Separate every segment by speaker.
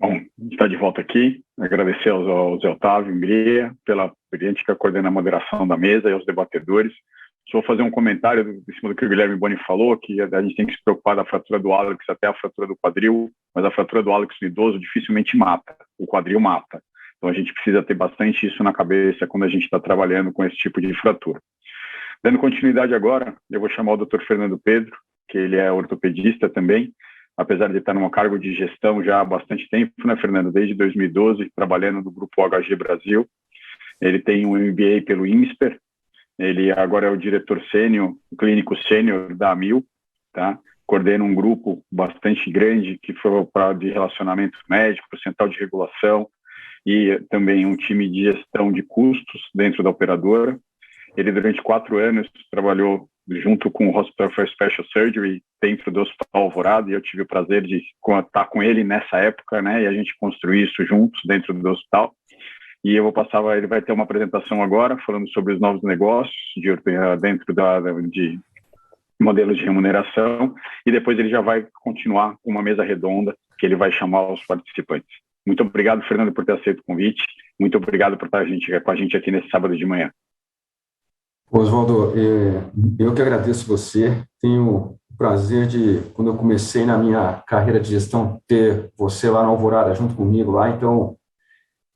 Speaker 1: Bom, a gente está de volta aqui. Agradecer ao Zé Otávio Hungria pela brilhante que coordena a moderação da mesa e aos debatedores. Só vou fazer um comentário em cima do que o Guilherme Boni falou, que a gente tem que se preocupar da fratura do hálux até a fratura do quadril, mas a fratura do hálux no idoso dificilmente mata, o quadril mata. Então a gente precisa ter bastante isso na cabeça quando a gente está trabalhando com esse tipo de fratura. Dando continuidade agora, eu vou chamar o Dr. Fernando Pedro, que ele é ortopedista também, apesar de estar num cargo de gestão já há bastante tempo, né, Fernando? Desde 2012, trabalhando no Grupo HG Brasil. Ele tem um MBA pelo INSPER, ele agora é o diretor sênior, clínico sênior da AMIL, tá? Coordena um grupo bastante grande que foi de relacionamento médico, central de regulação e também um time de gestão de custos dentro da operadora. Ele, durante 4 anos, trabalhou junto com o Hospital for Special Surgery dentro do Hospital Alvorada, e eu tive o prazer de estar com ele nessa época, né? E a gente construiu isso juntos dentro do hospital. E eu vou passar, ele vai ter uma apresentação agora falando sobre os novos negócios dentro de modelos de remuneração, e depois ele já vai continuar com uma mesa redonda que ele vai chamar os participantes. Muito obrigado, Fernando, por ter aceito o convite. Muito obrigado por estar com a gente aqui nesse sábado de manhã.
Speaker 2: Oswaldo, eu que agradeço você. Tenho o prazer de, quando eu comecei na minha carreira de gestão, ter você lá na Alvorada junto comigo lá. Então,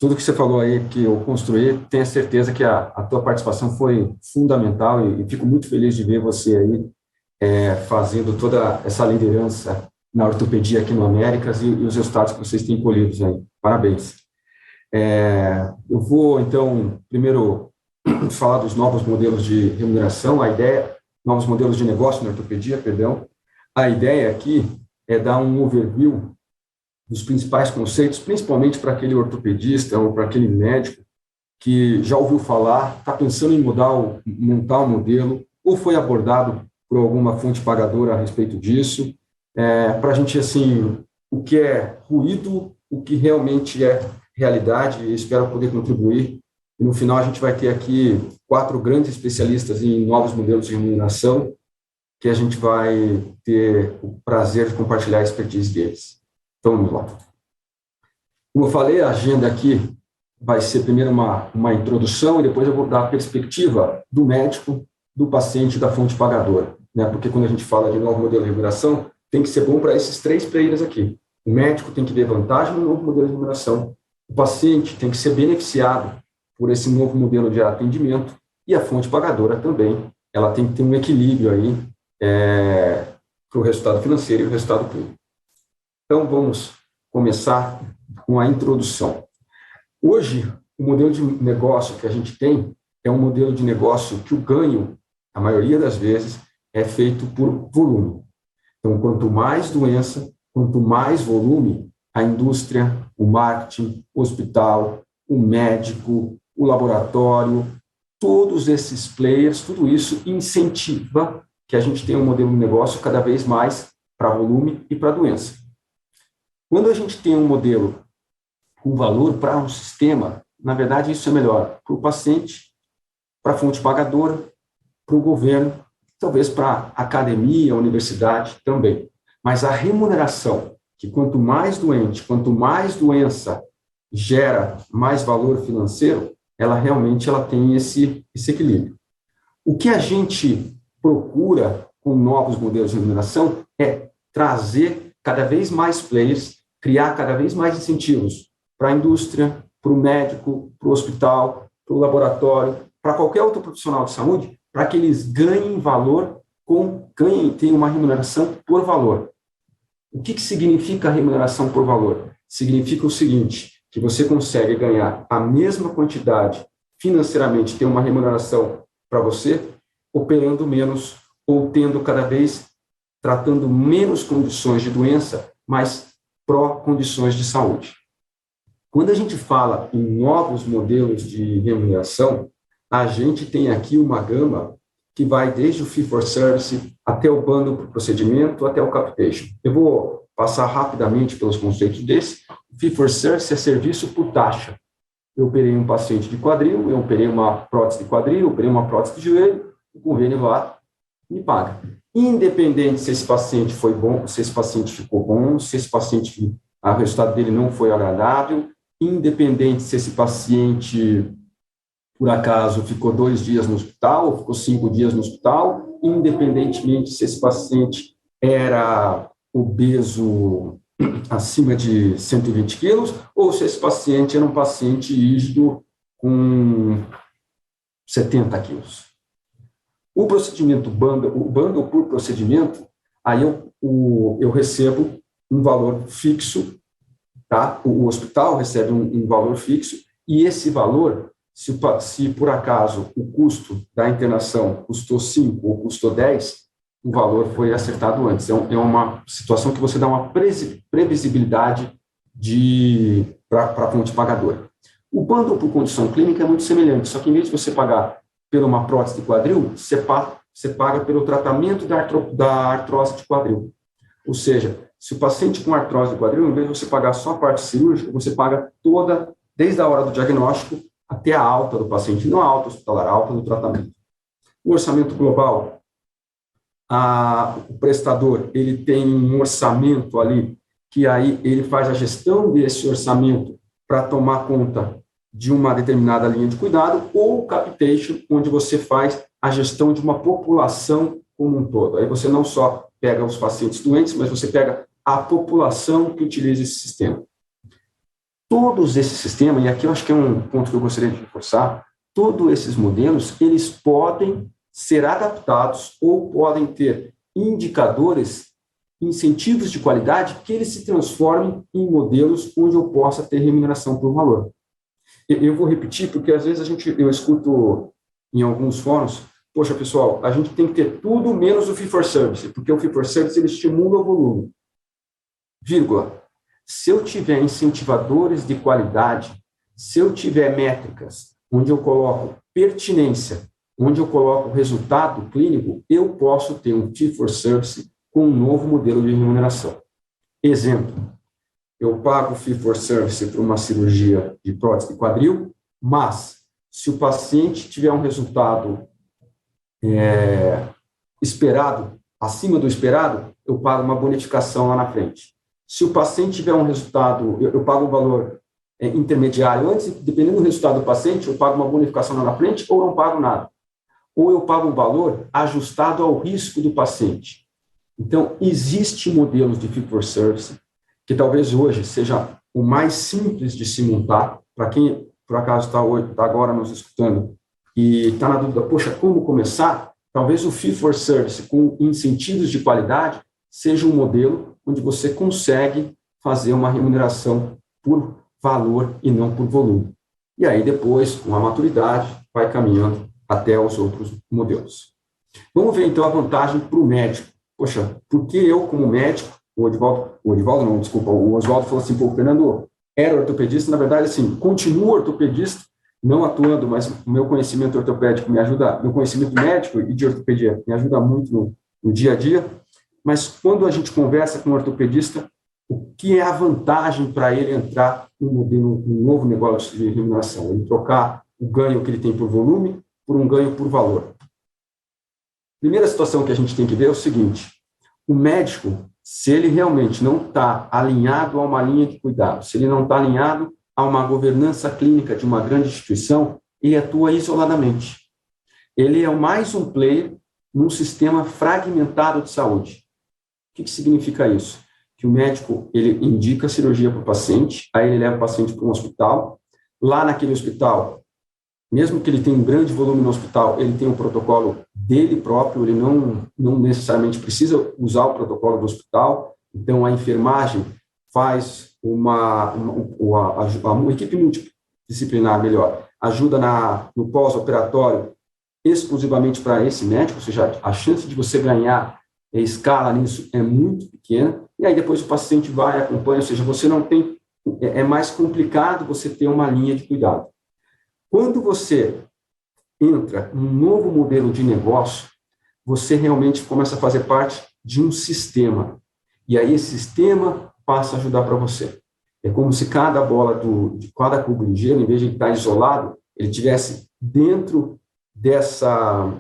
Speaker 2: tudo que você falou aí que eu construí, tenho certeza que a tua participação foi fundamental e fico muito feliz de ver você aí fazendo toda essa liderança na ortopedia aqui no Américas e os resultados que vocês têm colhidos aí. Parabéns. Eu vou, então, primeiro falar dos novos modelos de remuneração, novos modelos de negócio na ortopedia, perdão. A ideia aqui é dar um overview dos principais conceitos, principalmente para aquele ortopedista ou para aquele médico que já ouviu falar, está pensando em montar um modelo, ou foi abordado por alguma fonte pagadora a respeito disso, para a gente, assim, o que é ruído, o que realmente é realidade, e espero poder contribuir. E no final a gente vai ter aqui 4 grandes especialistas em novos modelos de remuneração, que a gente vai ter o prazer de compartilhar a expertise deles. Então, vamos lá. Como eu falei, a agenda aqui vai ser primeiro uma introdução e depois eu vou dar a perspectiva do médico, do paciente e da fonte pagadora, né? Porque quando a gente fala de novo modelo de remuneração, tem que ser bom para esses 3 players aqui. O médico tem que ver vantagem no novo modelo de remuneração, o paciente tem que ser beneficiado por esse novo modelo de atendimento e a fonte pagadora também, ela tem que ter um equilíbrio aí para o resultado financeiro e o resultado clínico. Então, vamos começar com a introdução. Hoje, o modelo de negócio que a gente tem é um modelo de negócio que o ganho, a maioria das vezes, é feito por volume. Então, quanto mais doença, quanto mais volume, a indústria, o marketing, o hospital, o médico, o laboratório, todos esses players, tudo isso incentiva que a gente tenha um modelo de negócio cada vez mais para volume e para doença. Quando a gente tem um modelo com valor para um sistema, na verdade isso é melhor para o paciente, para a fonte pagadora, para o governo, talvez para a academia, a universidade também. Mas a remuneração, que quanto mais doente, quanto mais doença gera mais valor financeiro, ela realmente tem esse equilíbrio. O que a gente procura com novos modelos de remuneração é trazer cada vez mais players, criar cada vez mais incentivos para a indústria, para o médico, para o hospital, para o laboratório, para qualquer outro profissional de saúde, para que eles ganhem valor, tenham uma remuneração por valor. O que significa a remuneração por valor? Significa o seguinte, que você consegue ganhar a mesma quantidade financeiramente, ter uma remuneração para você, operando menos ou tratando menos condições de doença, mas pró-condições de saúde. Quando a gente fala em novos modelos de remuneração, a gente tem aqui uma gama que vai desde o fee-for-service até o bundle para o procedimento, até o capitation. Eu vou passar rapidamente pelos conceitos desse. Fee-for-service é serviço por taxa. Eu operei um paciente de quadril, eu operei uma prótese de quadril, eu operei uma prótese de joelho, o convênio lá me paga. Independente se esse paciente foi bom, se esse paciente ficou bom, se esse paciente o resultado dele não foi agradável, independente se esse paciente, por acaso, ficou 2 dias no hospital, ou ficou 5 dias no hospital, independentemente se esse paciente era obeso acima de 120 quilos, ou se esse paciente era um paciente rígido com 70 quilos. O procedimento o bundle por procedimento, aí eu recebo um valor fixo, tá? O hospital recebe um valor fixo, e esse valor, se por acaso o custo da internação custou 5 ou custou 10, o valor foi acertado antes. É uma situação que você dá uma previsibilidade para a fonte pagadora. O bundle por condição clínica é muito semelhante, só que em vez de você pagar por uma prótese de quadril, você paga pelo tratamento da artrose de quadril. Ou seja, se o paciente com artrose de quadril, em vez de você pagar só a parte cirúrgica, você paga toda, desde a hora do diagnóstico até a alta do paciente, não a alta hospitalar, a alta do tratamento. O orçamento global, o prestador, ele tem um orçamento ali, que aí ele faz a gestão desse orçamento para tomar conta de uma determinada linha de cuidado, ou capitation, onde você faz a gestão de uma população como um todo. Aí você não só pega os pacientes doentes, mas você pega a população que utiliza esse sistema. Todos esses sistemas, e aqui eu acho que é um ponto que eu gostaria de reforçar, todos esses modelos, eles podem ser adaptados ou podem ter indicadores, incentivos de qualidade, que eles se transformem em modelos onde eu possa ter remuneração por valor. Eu vou repetir, porque às vezes eu escuto em alguns fóruns, poxa, pessoal, a gente tem que ter tudo menos o fee-for-service, porque o fee-for-service ele estimula o volume. Vírgula. Se eu tiver incentivadores de qualidade, se eu tiver métricas onde eu coloco pertinência, onde eu coloco resultado clínico, eu posso ter um fee-for-service com um novo modelo de remuneração. Exemplo. Eu pago fee-for-service para uma cirurgia de prótese de quadril, mas se o paciente tiver um resultado esperado, acima do esperado, eu pago uma bonificação lá na frente. Se o paciente tiver um resultado, eu pago um valor intermediário antes, dependendo do resultado do paciente, eu pago uma bonificação lá na frente ou não pago nada. Ou eu pago um valor ajustado ao risco do paciente. Então, existe modelos de fee-for-service que talvez hoje seja o mais simples de se montar, para quem, por acaso, está agora nos escutando e está na dúvida, poxa, como começar? Talvez o fee-for-service com incentivos de qualidade seja um modelo onde você consegue fazer uma remuneração por valor e não por volume. E aí, depois, com a maturidade, vai caminhando até os outros modelos. Vamos ver, então, a vantagem para o médico. Poxa, por que eu, como médico, o Oswaldo falou assim, pô, Fernando era ortopedista, na verdade, assim, continuo ortopedista, não atuando, mas o meu conhecimento ortopédico me ajuda, meu conhecimento médico e de ortopedia me ajuda muito no dia a dia, mas quando a gente conversa com um ortopedista, o que é a vantagem para ele entrar num novo negócio de remuneração? Ele trocar o ganho que ele tem por volume por um ganho por valor. Primeira situação que a gente tem que ver é o seguinte, o médico, se ele realmente não está alinhado a uma linha de cuidado, se ele não está alinhado a uma governança clínica de uma grande instituição, ele atua isoladamente. Ele é mais um player num sistema fragmentado de saúde. O que significa isso? Que o médico, ele indica a cirurgia para o paciente, aí ele leva o paciente para um hospital, lá naquele hospital, mesmo que ele tenha um grande volume no hospital, ele tem um protocolo dele próprio, ele não necessariamente precisa usar o protocolo do hospital, então a enfermagem faz uma equipe multidisciplinar melhor, ajuda no pós-operatório exclusivamente para esse médico, ou seja, a chance de você ganhar escala nisso é muito pequena, e aí depois o paciente vai e acompanha, ou seja, você não tem, é mais complicado você ter uma linha de cuidado. Quando você entra num novo modelo de negócio, você realmente começa a fazer parte de um sistema. E aí esse sistema passa a ajudar para você. É como se cada bola de cada cubo de gelo, em vez de estar isolado, ele estivesse dentro dessa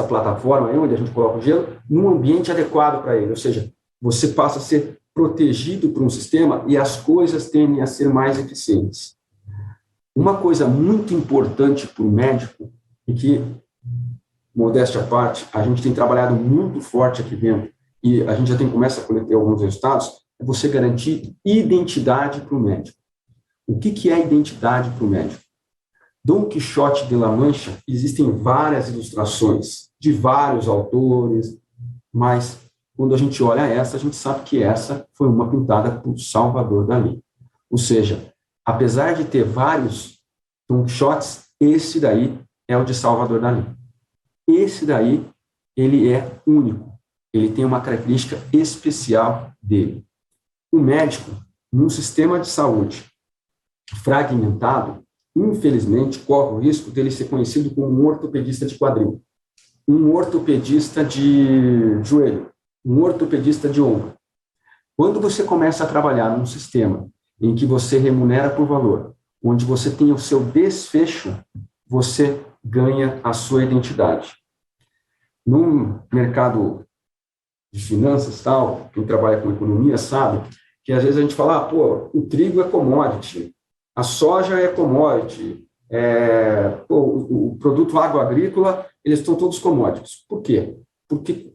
Speaker 2: plataforma aí onde a gente coloca o gelo, num ambiente adequado para ele. Ou seja, você passa a ser protegido por um sistema e as coisas tendem a ser mais eficientes. Uma coisa muito importante para o médico, e que, modéstia à parte, a gente tem trabalhado muito forte aqui dentro, e a gente já começa a colher alguns resultados, é você garantir identidade para o médico. O que é identidade para o médico? Dom Quixote de La Mancha, existem várias ilustrações de vários autores, mas quando a gente olha essa, a gente sabe que essa foi uma pintada por Salvador Dalí. Ou seja, apesar de ter vários Dom Quixotes, esse daí é o de Salvador Dalí. Esse daí, ele é único. Ele tem uma característica especial dele. O médico, num sistema de saúde fragmentado, infelizmente, corre o risco dele ser conhecido como um ortopedista de quadril, um ortopedista de joelho, um ortopedista de ombro. Quando você começa a trabalhar num sistema em que você remunera por valor, onde você tem o seu desfecho, você ganha a sua identidade. No mercado de finanças, tal, quem trabalha com economia sabe que às vezes a gente fala, o trigo é commodity, a soja é commodity, o produto agroagrícola, eles estão todos commodities. Por quê? Porque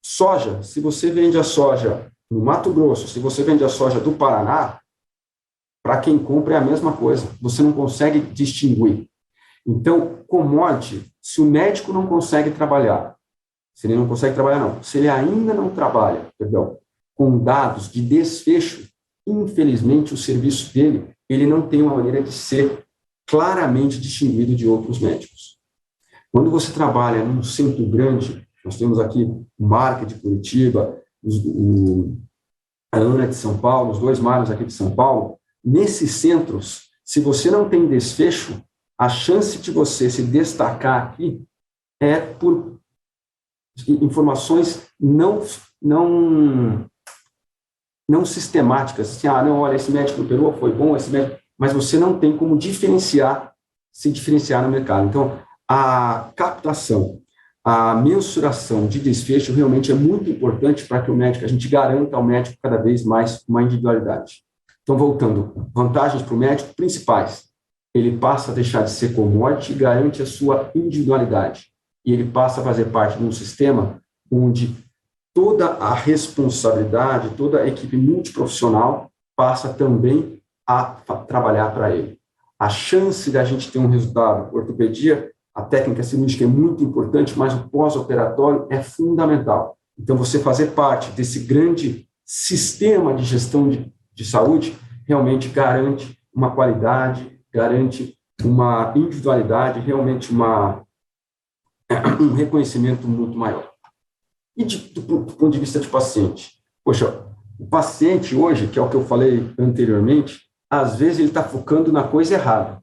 Speaker 2: soja, se você vende a soja no Mato Grosso, se você vende a soja do Paraná, para quem compra é a mesma coisa, você não consegue distinguir. Então, commodity, se o médico não consegue trabalhar, se ele não consegue trabalhar, não, se ele ainda não trabalha, com dados de desfecho, infelizmente o serviço dele, ele não tem uma maneira de ser claramente distinguido de outros médicos. Quando você trabalha num centro grande, nós temos aqui o Marca de Curitiba, a Ana de São Paulo, os dois Mários aqui de São Paulo, nesses centros, se você não tem desfecho, a chance de você se destacar aqui é por informações não sistemáticas, assim, não, olha, esse médico operou, foi bom, esse médico, mas você não tem como se diferenciar no mercado. Então, a captação, a mensuração de desfecho realmente é muito importante para que a gente garanta ao médico cada vez mais uma individualidade. Então, voltando, vantagens para o médico principais, ele passa a deixar de ser commodity e garante a sua individualidade. E ele passa a fazer parte de um sistema onde toda a responsabilidade, toda a equipe multiprofissional passa também a trabalhar para ele. A chance da gente ter um resultado, ortopedia, a técnica cirúrgica é muito importante, mas o pós-operatório é fundamental. Então, você fazer parte desse grande sistema de gestão de saúde realmente garante uma qualidade, garante uma individualidade, realmente um reconhecimento muito maior. E do ponto de vista de paciente? Poxa, o paciente hoje, que é o que eu falei anteriormente, às vezes ele está focando na coisa errada.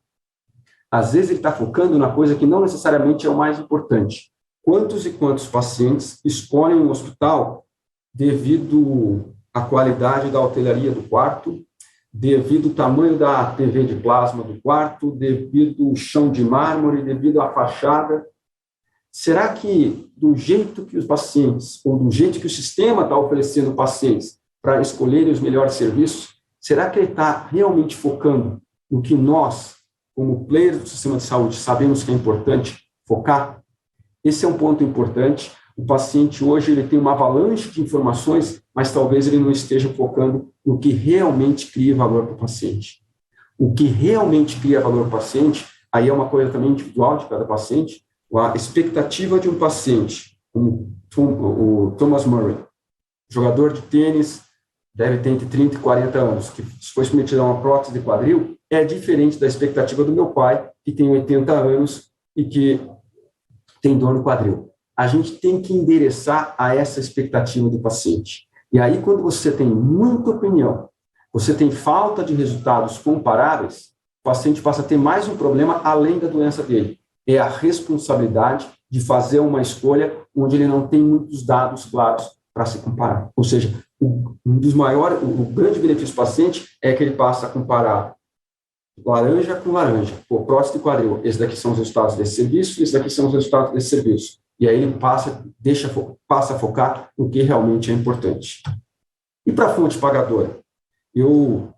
Speaker 2: Às vezes ele está focando na coisa que não necessariamente é o mais importante. Quantos e quantos pacientes escolhem um hospital devido à qualidade da hotelaria do quarto, devido ao tamanho da TV de plasma do quarto, devido ao chão de mármore, devido à fachada? Será que do jeito que os pacientes, ou do jeito que o sistema está oferecendo pacientes para escolherem os melhores serviços, será que ele está realmente focando no que nós, como players do sistema de saúde, sabemos que é importante focar? Esse é um ponto importante. O paciente hoje ele tem uma avalanche de informações, mas talvez ele não esteja focando no que realmente cria valor para o paciente. O que realmente cria valor para o paciente, aí é uma coisa também individual de cada paciente. A expectativa de um paciente, como o Thomas Murray, jogador de tênis, deve ter entre 30 e 40 anos, que foi submetido a uma prótese de quadril, é diferente da expectativa do meu pai, que tem 80 anos e que tem dor no quadril. A gente tem que endereçar a essa expectativa do paciente. E aí, quando você tem muita opinião, você tem falta de resultados comparáveis, o paciente passa a ter mais um problema além da doença dele. É a responsabilidade de fazer uma escolha onde ele não tem muitos dados claros para se comparar. Ou seja, o grande benefício do paciente é que ele passa a comparar laranja com laranja, próstata e quadril. Esses daqui são os resultados desse serviço, esses daqui são os resultados desse serviço. E aí ele passa a focar no que realmente é importante. E para a fonte pagadora? Eu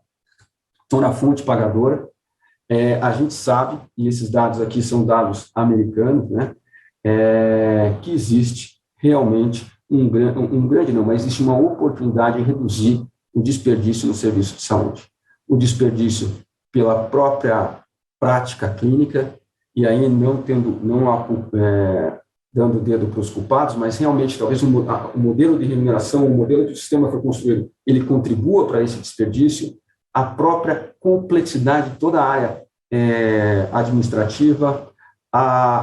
Speaker 2: estou na fonte pagadora, a gente sabe, e esses dados aqui são dados americanos, né, que existe realmente mas existe uma oportunidade em reduzir o desperdício no serviço de saúde. O desperdício pela própria prática clínica, e aí dando o dedo para os culpados, mas realmente talvez o modelo de remuneração, o modelo que o sistema foi construído, ele contribua para esse desperdício, a própria complexidade de toda a área administrativa,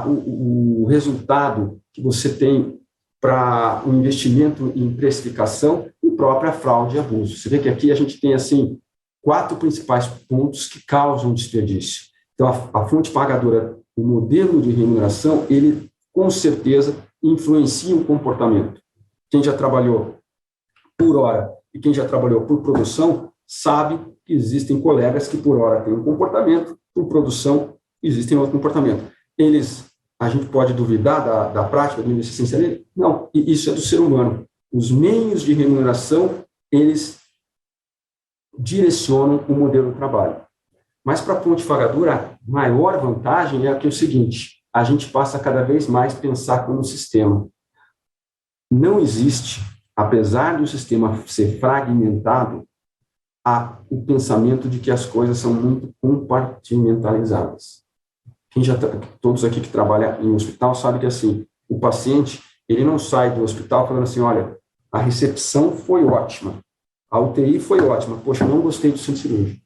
Speaker 2: o resultado que você tem para o investimento em precificação e própria fraude e abuso. Você vê que aqui a gente tem, assim, 4 principais pontos que causam desperdício. Então, a fonte pagadora, o modelo de remuneração, ele, com certeza, influencia o comportamento. Quem já trabalhou por hora e quem já trabalhou por produção sabe que existem colegas que por hora têm um comportamento, por produção existem outro comportamento. A gente pode duvidar da prática do índice essencialismo? Não, isso é do ser humano. Os meios de remuneração, eles direcionam o modelo de trabalho. Mas para a fonte pagadora, a maior vantagem é o seguinte, a gente passa a cada vez mais pensar como sistema. Não existe, apesar do sistema ser fragmentado, o pensamento de que as coisas são muito compartimentalizadas. Todos aqui que trabalham em hospital sabem que, assim, o paciente, ele não sai do hospital falando assim, olha, a recepção foi ótima, a UTI foi ótima, poxa, não gostei do centro cirúrgico.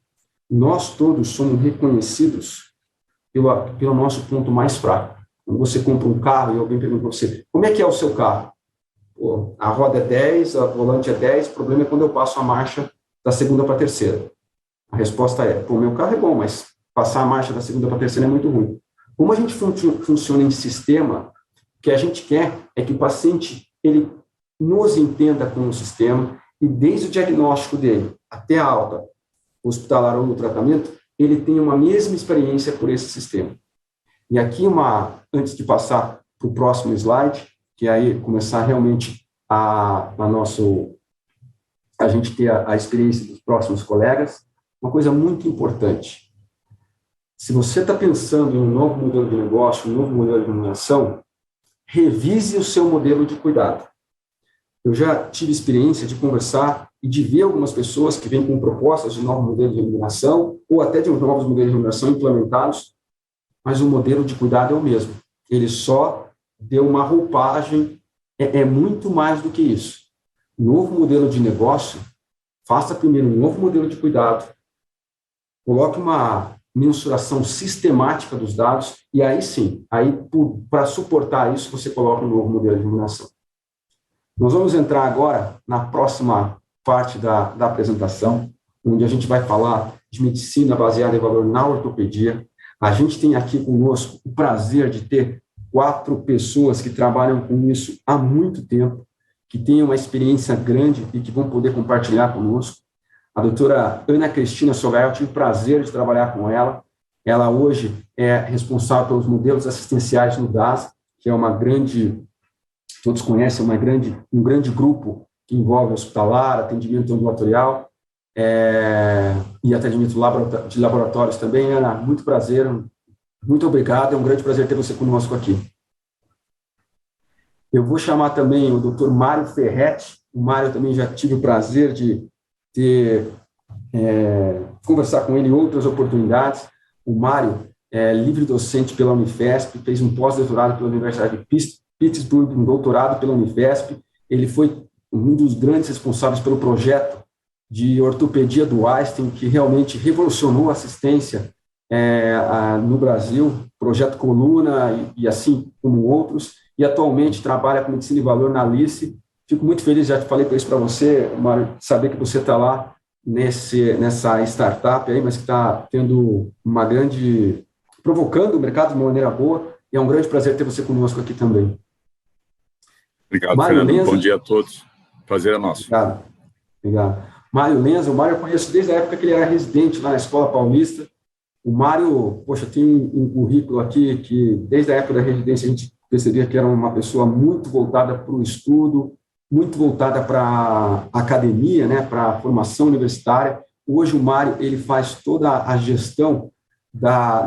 Speaker 2: Nós todos somos reconhecidos pelo nosso ponto mais fraco. Quando você compra um carro e alguém pergunta para você, como é que é o seu carro? Pô, a roda é 10, a volante é 10, o problema é quando eu passo a marcha da segunda para a terceira. A resposta é, pô, meu carro é bom, mas passar a marcha da segunda para a terceira é muito ruim. Como a gente funciona em sistema, o que a gente quer é que o paciente ele nos entenda como um sistema e desde o diagnóstico dele até a alta hospitalar ou no tratamento, ele tenha uma mesma experiência por esse sistema. E aqui, antes de passar para o próximo slide, que aí começar realmente a gente ter a experiência dos próximos colegas, uma coisa muito importante. Se você está pensando em um novo modelo de negócio, um novo modelo de remuneração, revise o seu modelo de cuidado. Eu já tive experiência de conversar e de ver algumas pessoas que vêm com propostas de novo modelo de remuneração ou até de novos modelos de remuneração implementados, mas o modelo de cuidado é o mesmo. Ele só deu uma roupagem, é muito mais do que isso. Novo modelo de negócio, faça primeiro um novo modelo de cuidado, coloque uma mensuração sistemática dos dados e aí sim, para suportar isso, você coloca um novo modelo de remuneração. Nós vamos entrar agora na próxima parte da apresentação, onde a gente vai falar de medicina baseada em valor na ortopedia. A gente tem aqui conosco o prazer de ter 4 pessoas que trabalham com isso há muito tempo, que têm uma experiência grande e que vão poder compartilhar conosco. A doutora Ana Cristina Sogael, eu tive o prazer de trabalhar com ela. Ela hoje é responsável pelos modelos assistenciais no DAS, que é uma grande, todos conhecem, um grande grupo que envolve hospitalar, atendimento ambulatorial e atendimento de laboratórios também. Ana, muito prazer, muito obrigado, é um grande prazer ter você conosco aqui. Eu vou chamar também o Dr. Mário Ferretti. O Mário também já tive o prazer de conversar com ele em outras oportunidades. O Mário é livre docente pela Unifesp, fez um pós-doutorado pela Universidade de Pittsburgh, um doutorado pela Unifesp. Ele foi um dos grandes responsáveis pelo projeto de ortopedia do Einstein, que realmente revolucionou a assistência no Brasil, projeto Coluna e assim como outros, e atualmente trabalha com medicina de valor na Alice. Fico muito feliz, já falei isso para você, Mário, saber que você está lá nessa startup aí, mas que está tendo provocando o mercado de uma maneira boa, e é um grande prazer ter você conosco aqui também.
Speaker 1: Obrigado, Mário Fernando. Lenza. Bom dia a todos. Prazer é nosso.
Speaker 2: Obrigado. Mário Lenza, o Mário eu conheço desde a época que ele era residente lá na Escola Paulista. O Mário, poxa, tem um currículo aqui que, desde a época da residência, a gente percebia que era uma pessoa muito voltada para o estudo, muito voltada para a academia, né, para a formação universitária. Hoje o Mário ele faz toda a gestão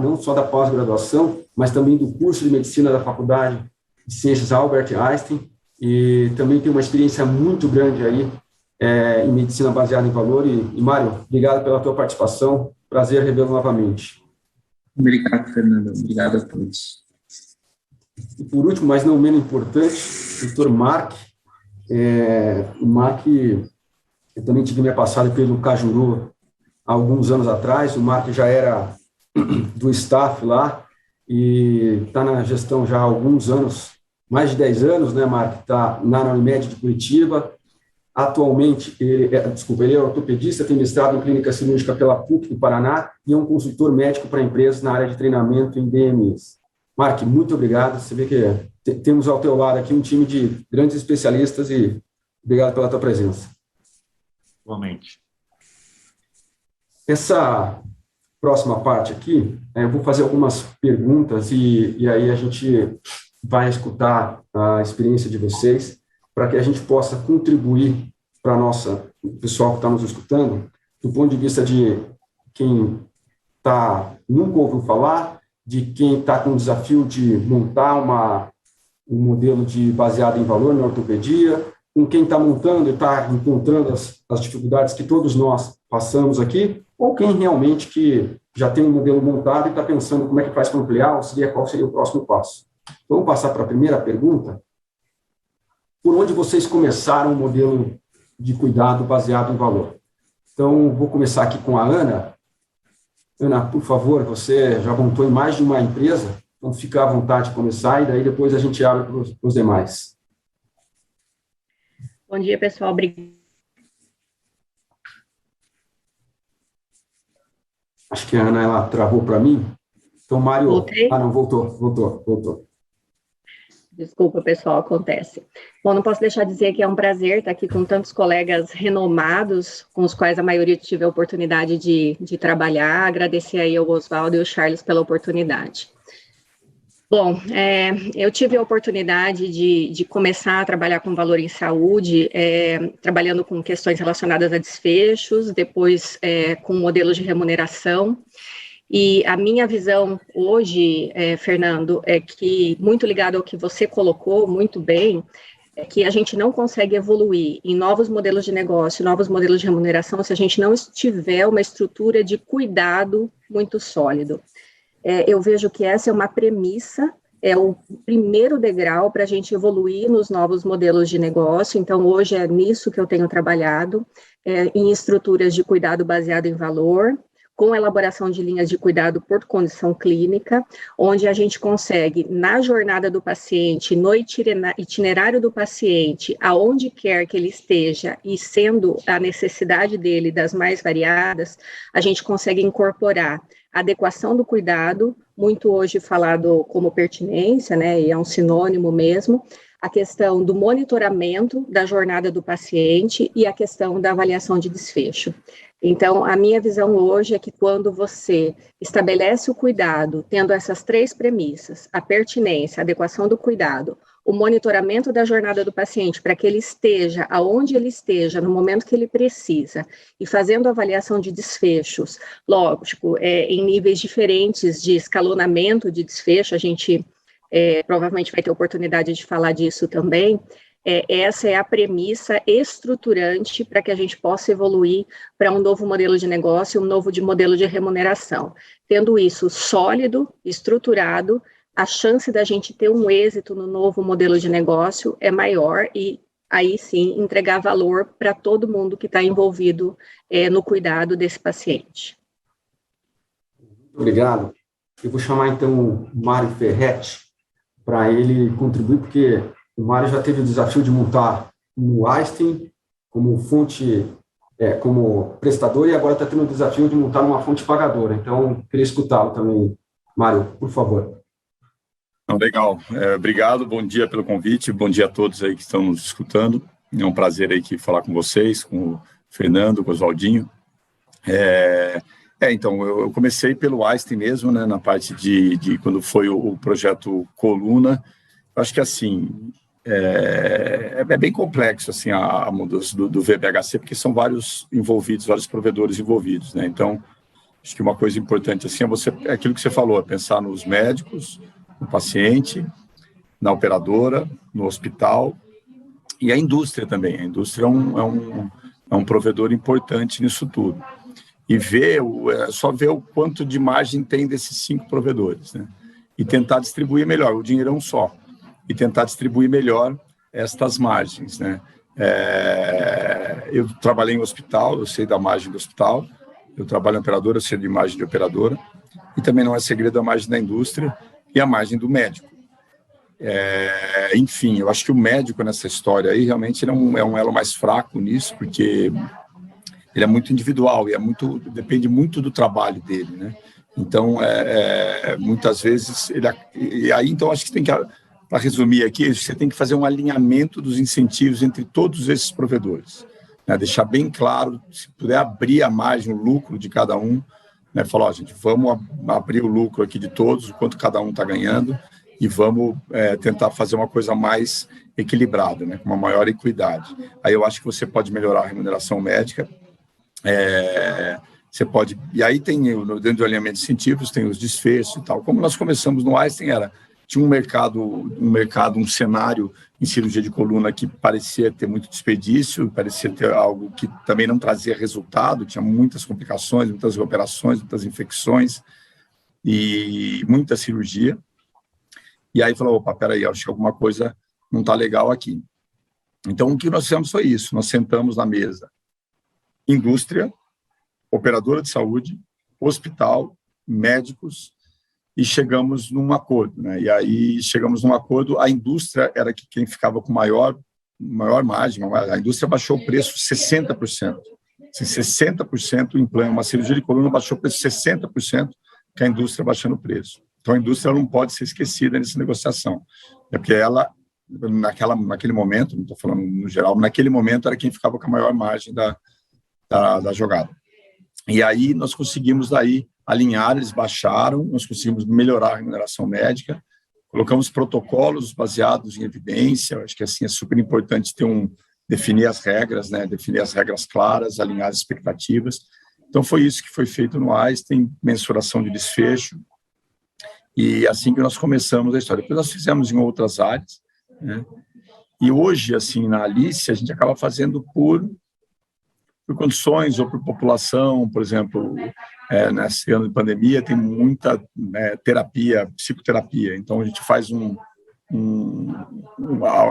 Speaker 2: não só da pós-graduação, mas também do curso de medicina da Faculdade de Ciências Albert Einstein, e também tem uma experiência muito grande aí em medicina baseada em valor. E Mário, obrigado pela tua participação, prazer revê-lo novamente.
Speaker 3: Obrigado, Fernando, obrigado a todos.
Speaker 2: E por último, mas não menos importante, o Dr. Mark. O Mark, eu também tive minha passada pelo Cajuru há alguns anos atrás. O Mark já era do staff lá e está na gestão já há alguns anos, mais de 10 anos, né, Mark? Está na Unimed de Curitiba. Atualmente, ele é ortopedista, tem mestrado em clínica cirúrgica pela PUC do Paraná e é um consultor médico para empresas na área de treinamento em DMIs. Mark, muito obrigado. Você vê que temos ao teu lado aqui um time de grandes especialistas e obrigado pela tua presença.
Speaker 4: Igualmente.
Speaker 2: Essa próxima parte aqui, eu vou fazer algumas perguntas e aí a gente vai escutar a experiência de vocês para que a gente possa contribuir para o pessoal que está nos escutando, do ponto de vista de quem nunca ouviu falar, de quem está com o desafio de montar um modelo baseado em valor na ortopedia, com quem está montando e está encontrando as dificuldades que todos nós passamos aqui, ou quem realmente que já tem um modelo montado e está pensando como é que faz para ampliar, ou qual seria o próximo passo. Vamos passar para a primeira pergunta. Por onde vocês começaram o modelo de cuidado baseado em valor? Então, vou começar aqui com a Ana. Ana, por favor, você já montou em mais de uma empresa, então fica à vontade de começar e daí depois a gente abre para os demais.
Speaker 5: Bom dia, pessoal. Obrigada.
Speaker 2: Acho que a Ana, ela travou para mim. Então, Mário...
Speaker 5: Voltei?
Speaker 2: Ah, não, voltou.
Speaker 5: Desculpa, pessoal, acontece. Bom, não posso deixar de dizer que é um prazer estar aqui com tantos colegas renomados, com os quais a maioria tive a oportunidade de trabalhar. Agradecer aí ao Oswaldo e ao Charles pela oportunidade. Bom, eu tive a oportunidade de começar a trabalhar com valor em saúde, trabalhando com questões relacionadas a desfechos, depois com modelos de remuneração. E a minha visão hoje, Fernando, é que, muito ligado ao que você colocou muito bem, é que a gente não consegue evoluir em novos modelos de negócio, novos modelos de remuneração, se a gente não tiver uma estrutura de cuidado muito sólido. Eu vejo que essa é uma premissa, é o primeiro degrau para a gente evoluir nos novos modelos de negócio. Então, hoje é nisso que eu tenho trabalhado, em estruturas de cuidado baseado em valor, com elaboração de linhas de cuidado por condição clínica, onde a gente consegue, na jornada do paciente, no itinerário do paciente, aonde quer que ele esteja, e sendo a necessidade dele das mais variadas, a gente consegue incorporar a adequação do cuidado, muito hoje falado como pertinência, né, e é um sinônimo mesmo, a questão do monitoramento da jornada do paciente e a questão da avaliação de desfecho. Então, a minha visão hoje é que quando você estabelece o cuidado, tendo essas três premissas, a pertinência, a adequação do cuidado, o monitoramento da jornada do paciente para que ele esteja aonde ele esteja, no momento que ele precisa, e fazendo avaliação de desfechos, lógico, em níveis diferentes de escalonamento de desfecho, a gente provavelmente vai ter oportunidade de falar disso também. Essa é a premissa estruturante para que a gente possa evoluir para um novo modelo de negócio, um novo modelo de remuneração. Tendo isso sólido, estruturado, a chance da gente ter um êxito no novo modelo de negócio é maior e aí sim entregar valor para todo mundo que está envolvido no cuidado desse paciente.
Speaker 2: Obrigado. Eu vou chamar então o Mário Ferretti para ele contribuir, porque o Mário já teve o desafio de montar no Einstein como fonte, como prestador, e agora está tendo o desafio de montar numa fonte pagadora. Então, queria escutá-lo também. Mário, por favor.
Speaker 4: Legal. Obrigado, bom dia pelo convite, bom dia a todos aí que estão nos escutando. É um prazer aí falar com vocês, com o Fernando, com o Oswaldinho. Então, eu comecei pelo Einstein mesmo, né, na parte de quando foi o projeto Coluna. Acho que, assim, é bem complexo assim, a mudança do VBHC, porque são vários provedores envolvidos, né? Então, acho que uma coisa importante assim, é aquilo que você falou, é pensar nos médicos, no paciente, na operadora, no hospital e a indústria também. A indústria é um provedor importante nisso tudo. E só ver o quanto de margem tem desses 5 provedores, né? E tentar distribuir melhor, o dinheiro é um só, e tentar distribuir melhor estas margens, né? Eu trabalhei em hospital, eu sei da margem do hospital, eu trabalho em operadora, eu sei de margem de operadora, e também não é segredo a margem da indústria e a margem do médico. Enfim, eu acho que o médico nessa história aí realmente ele é um elo mais fraco nisso, porque ele é muito individual e depende muito do trabalho dele, né? Então, muitas vezes, então acho que tem que, para resumir aqui, você tem que fazer um alinhamento dos incentivos entre todos esses provedores, né? Deixar bem claro, se puder abrir a margem, o lucro de cada um, né? Falar, gente, vamos abrir o lucro aqui de todos, o quanto cada um está ganhando, e vamos tentar fazer uma coisa mais equilibrada, né? Com uma maior equidade. Aí eu acho que você pode melhorar a remuneração médica. Você pode, e aí tem, dentro do alinhamento de incentivos, tem os desfechos e tal. Como nós começamos no Einstein, tinha um cenário em cirurgia de coluna que parecia ter muito desperdício, parecia ter algo que também não trazia resultado, tinha muitas complicações, muitas operações, muitas infecções e muita cirurgia. E aí falou, opa, peraí, acho que alguma coisa não está legal aqui. Então, o que nós fizemos foi isso, nós sentamos na mesa, indústria, operadora de saúde, hospital, médicos, e chegamos num acordo, né? E aí chegamos num acordo, a indústria era quem ficava com maior margem, a indústria baixou o preço 60%. 60% o implante, uma cirurgia de coluna baixou o preço 60%, que a indústria baixando o preço. Então, a indústria não pode ser esquecida nessa negociação. Porque ela, naquele momento, não estou falando no geral, mas naquele momento era quem ficava com a maior margem da jogada. E aí nós conseguimos daí alinhar, eles baixaram, nós conseguimos melhorar a remuneração médica, colocamos protocolos baseados em evidência, acho que assim é super importante definir as regras, né, definir as regras claras, alinhar as expectativas. Então foi isso que foi feito no Einstein, mensuração de desfecho, e assim que nós começamos a história. Depois nós fizemos em outras áreas, né? E hoje, assim, na Alice, a gente acaba fazendo por condições ou por população, por exemplo, nesse ano de pandemia tem muita terapia, psicoterapia, então a gente faz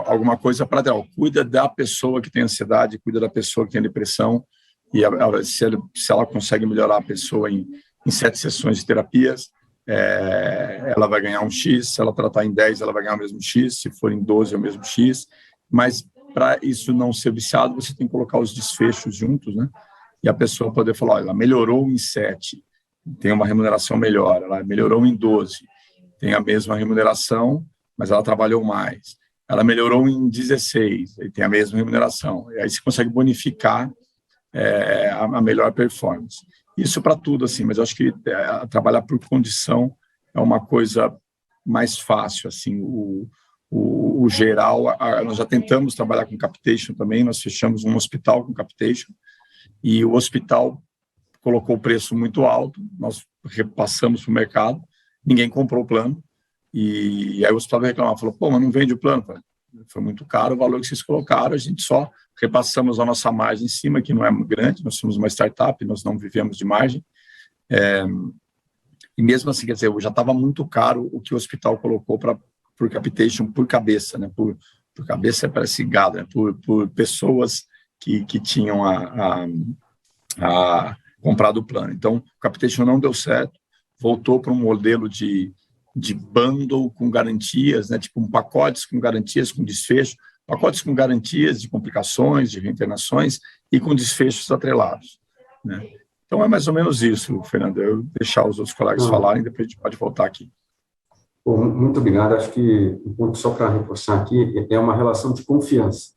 Speaker 4: alguma coisa para cuida da pessoa que tem ansiedade, cuida da pessoa que tem depressão, e se ela consegue melhorar a pessoa em 7 sessões de terapias, ela vai ganhar um X, se ela tratar em 10, ela vai ganhar o mesmo X, se for em 12 é o mesmo X, mas para isso não ser viciado, você tem que colocar os desfechos juntos, né? E a pessoa poder falar, olha, ela melhorou em 7, tem uma remuneração melhor, ela melhorou em 12, tem a mesma remuneração, mas ela trabalhou mais. Ela melhorou em 16, e tem a mesma remuneração. E aí você consegue bonificar a melhor performance. Isso para tudo, assim, mas eu acho que trabalhar por condição é uma coisa mais fácil, assim, o geral, nós já tentamos trabalhar com capitation também, nós fechamos um hospital com capitation, e o hospital colocou o preço muito alto, nós repassamos para o mercado, ninguém comprou o plano, e aí o hospital reclamava, falou, pô, mas não vende o plano, foi muito caro o valor que vocês colocaram, a gente só repassamos a nossa margem em cima, que não é grande, nós somos uma startup, nós não vivemos de margem, e mesmo assim, quer dizer, já estava muito caro o que o hospital colocou por capitation, por cabeça, né? Por cabeça parece gado, né? Por pessoas que tinham comprado o plano. Então, o capitation não deu certo, voltou para um modelo de bundle com garantias, né? Tipo pacotes com garantias, com desfecho, pacotes com garantias de complicações, de reinternações e com desfechos atrelados, né? Então, é mais ou menos isso, Fernando. Eu vou deixar os outros colegas falarem, depois a gente pode voltar aqui.
Speaker 2: Bom, muito obrigado. Acho que um ponto só para reforçar aqui é uma relação de confiança,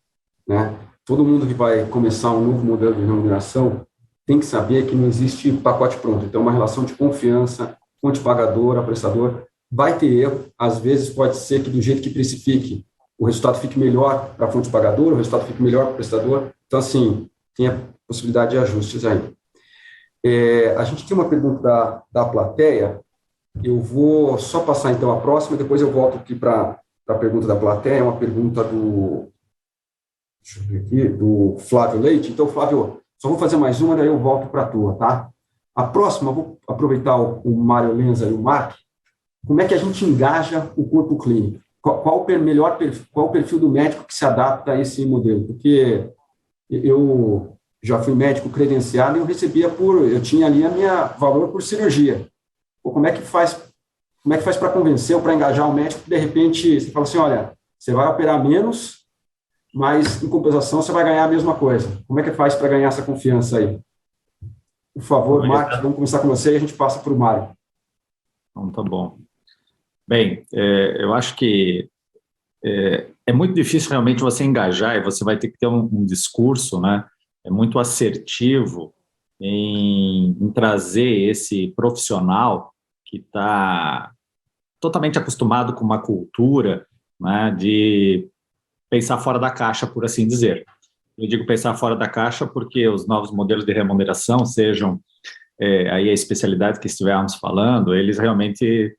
Speaker 2: né? Todo mundo que vai começar um novo modelo de remuneração tem que saber que não existe pacote pronto. Então, uma relação de confiança, fonte pagadora, prestador, vai ter erro. Às vezes pode ser que do jeito que precifique, o resultado fique melhor para a fonte pagadora, o resultado fique melhor para o prestador. Então, assim, tem a possibilidade de ajustes aí. A gente tem uma pergunta da plateia. Eu vou só passar, então, a próxima, depois eu volto aqui para a pergunta da plateia. É uma pergunta deixa eu ver aqui, do Flávio Leite. Então, Flávio, só vou fazer mais uma, daí eu volto para a tua, tá? A próxima, vou aproveitar o Mário Lenza e o Mark. Como é que a gente engaja o corpo clínico? Qual o perfil do médico que se adapta a esse modelo? Porque eu já fui médico credenciado e eu tinha ali a minha valor por cirurgia. Como é que faz para convencer ou para engajar o médico que, de repente, você fala assim, olha, você vai operar menos, mas, em compensação, você vai ganhar a mesma coisa. Como é que faz para ganhar essa confiança aí? Por favor, Marcos, vamos começar com você e a gente passa para o Mário.
Speaker 6: Então, tá bom. Bem, eu acho que é muito difícil realmente você engajar e você vai ter que ter um discurso, né, muito assertivo em trazer esse profissional que está totalmente acostumado com uma cultura, né, de pensar fora da caixa, por assim dizer. Eu digo pensar fora da caixa porque os novos modelos de remuneração, sejam aí a especialidade que estivermos falando, eles realmente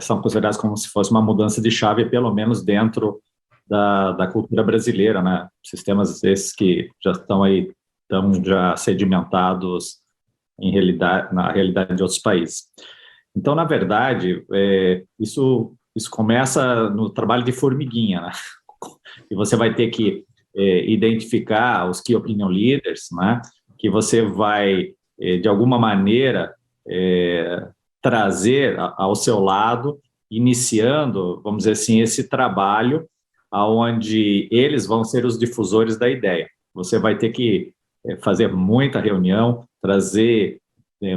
Speaker 6: são considerados como se fosse uma mudança de chave, pelo menos dentro da cultura brasileira, né? Sistemas esses que já estão já sedimentados na realidade de outros países. Então, na verdade, isso começa no trabalho de formiguinha, né? E você vai ter que identificar os key opinion leaders, né? Que você vai, de alguma maneira, trazer ao seu lado, iniciando, vamos dizer assim, esse trabalho onde eles vão ser os difusores da ideia. Você vai ter que fazer muita reunião, trazer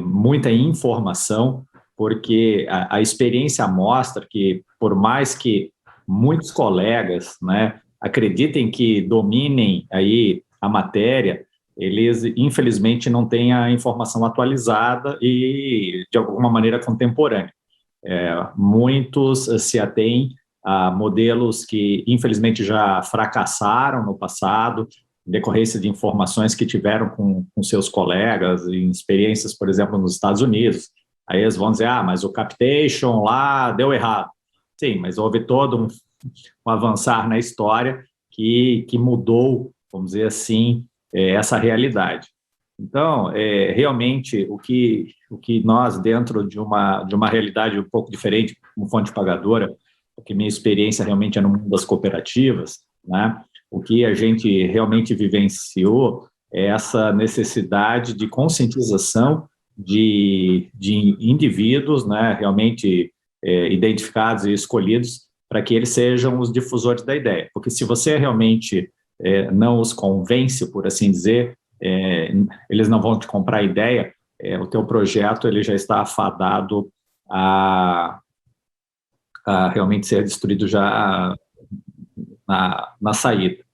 Speaker 6: muita informação, porque a experiência mostra que, por mais que muitos colegas, né, acreditem que dominem aí a matéria, eles, infelizmente, não têm a informação atualizada e, de alguma maneira, contemporânea. Muitos se atêm a modelos que, infelizmente, já fracassaram no passado, em decorrência de informações que tiveram com seus colegas, em experiências, por exemplo, nos Estados Unidos. Aí eles vão dizer, mas o capitation lá deu errado. Sim, mas houve todo um avançar na história que mudou, vamos dizer assim, essa realidade. Então, realmente, o que nós, dentro de uma realidade um pouco diferente, como fonte pagadora, porque minha experiência realmente é no mundo das cooperativas, né? O que a gente realmente vivenciou é essa necessidade de conscientização de indivíduos, né, realmente identificados e escolhidos, para que eles sejam os difusores da ideia. Porque se você realmente não os convence, por assim dizer, eles não vão te comprar a ideia, o teu projeto ele já está afadado a realmente ser destruído já na saída.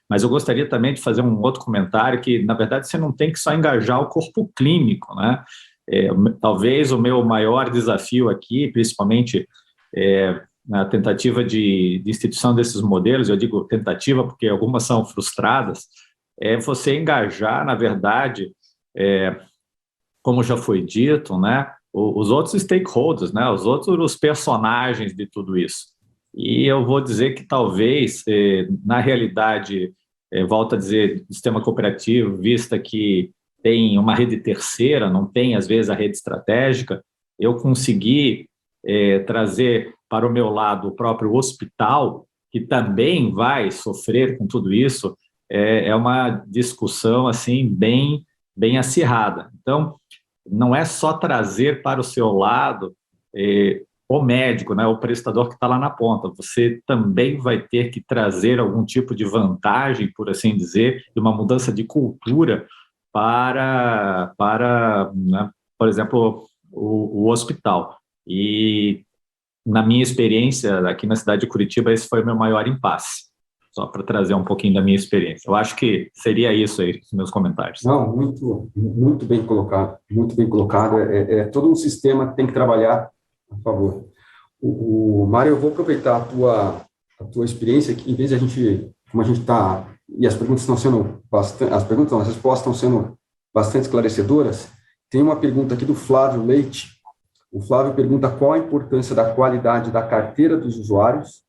Speaker 6: Mas eu gostaria também de fazer um outro comentário que, na verdade, você não tem que só engajar o corpo clínico, né? Talvez o meu maior desafio aqui, principalmente na tentativa de instituição desses modelos, eu digo tentativa porque algumas são frustradas, é você engajar, na verdade, como já foi dito, né, os outros stakeholders, né, os personagens de tudo isso. E eu vou dizer que talvez, na realidade, volto a dizer, sistema cooperativo, vista que tem uma rede terceira, não tem, às vezes, a rede estratégica, eu consegui trazer para o meu lado o próprio hospital, que também vai sofrer com tudo isso, é uma discussão assim bem acirrada. Então, não é só trazer para o seu lado o médico, né, o prestador que está lá na ponta, você também vai ter que trazer algum tipo de vantagem, por assim dizer, de uma mudança de cultura para né, por exemplo, o hospital. E, na minha experiência, aqui na cidade de Curitiba, esse foi o meu maior impasse, só para trazer um pouquinho da minha experiência. Eu acho que seria isso aí, os meus comentários.
Speaker 2: Não, muito bem colocado, muito bem colocado. Todo um sistema que tem que trabalhar a favor. O Mário, eu vou aproveitar a tua experiência, que em vez de a gente, como a gente está, e as perguntas estão sendo bastante, as respostas estão sendo bastante esclarecedoras, tem uma pergunta aqui do Flávio Leite. O Flávio pergunta qual a importância da qualidade da carteira dos usuários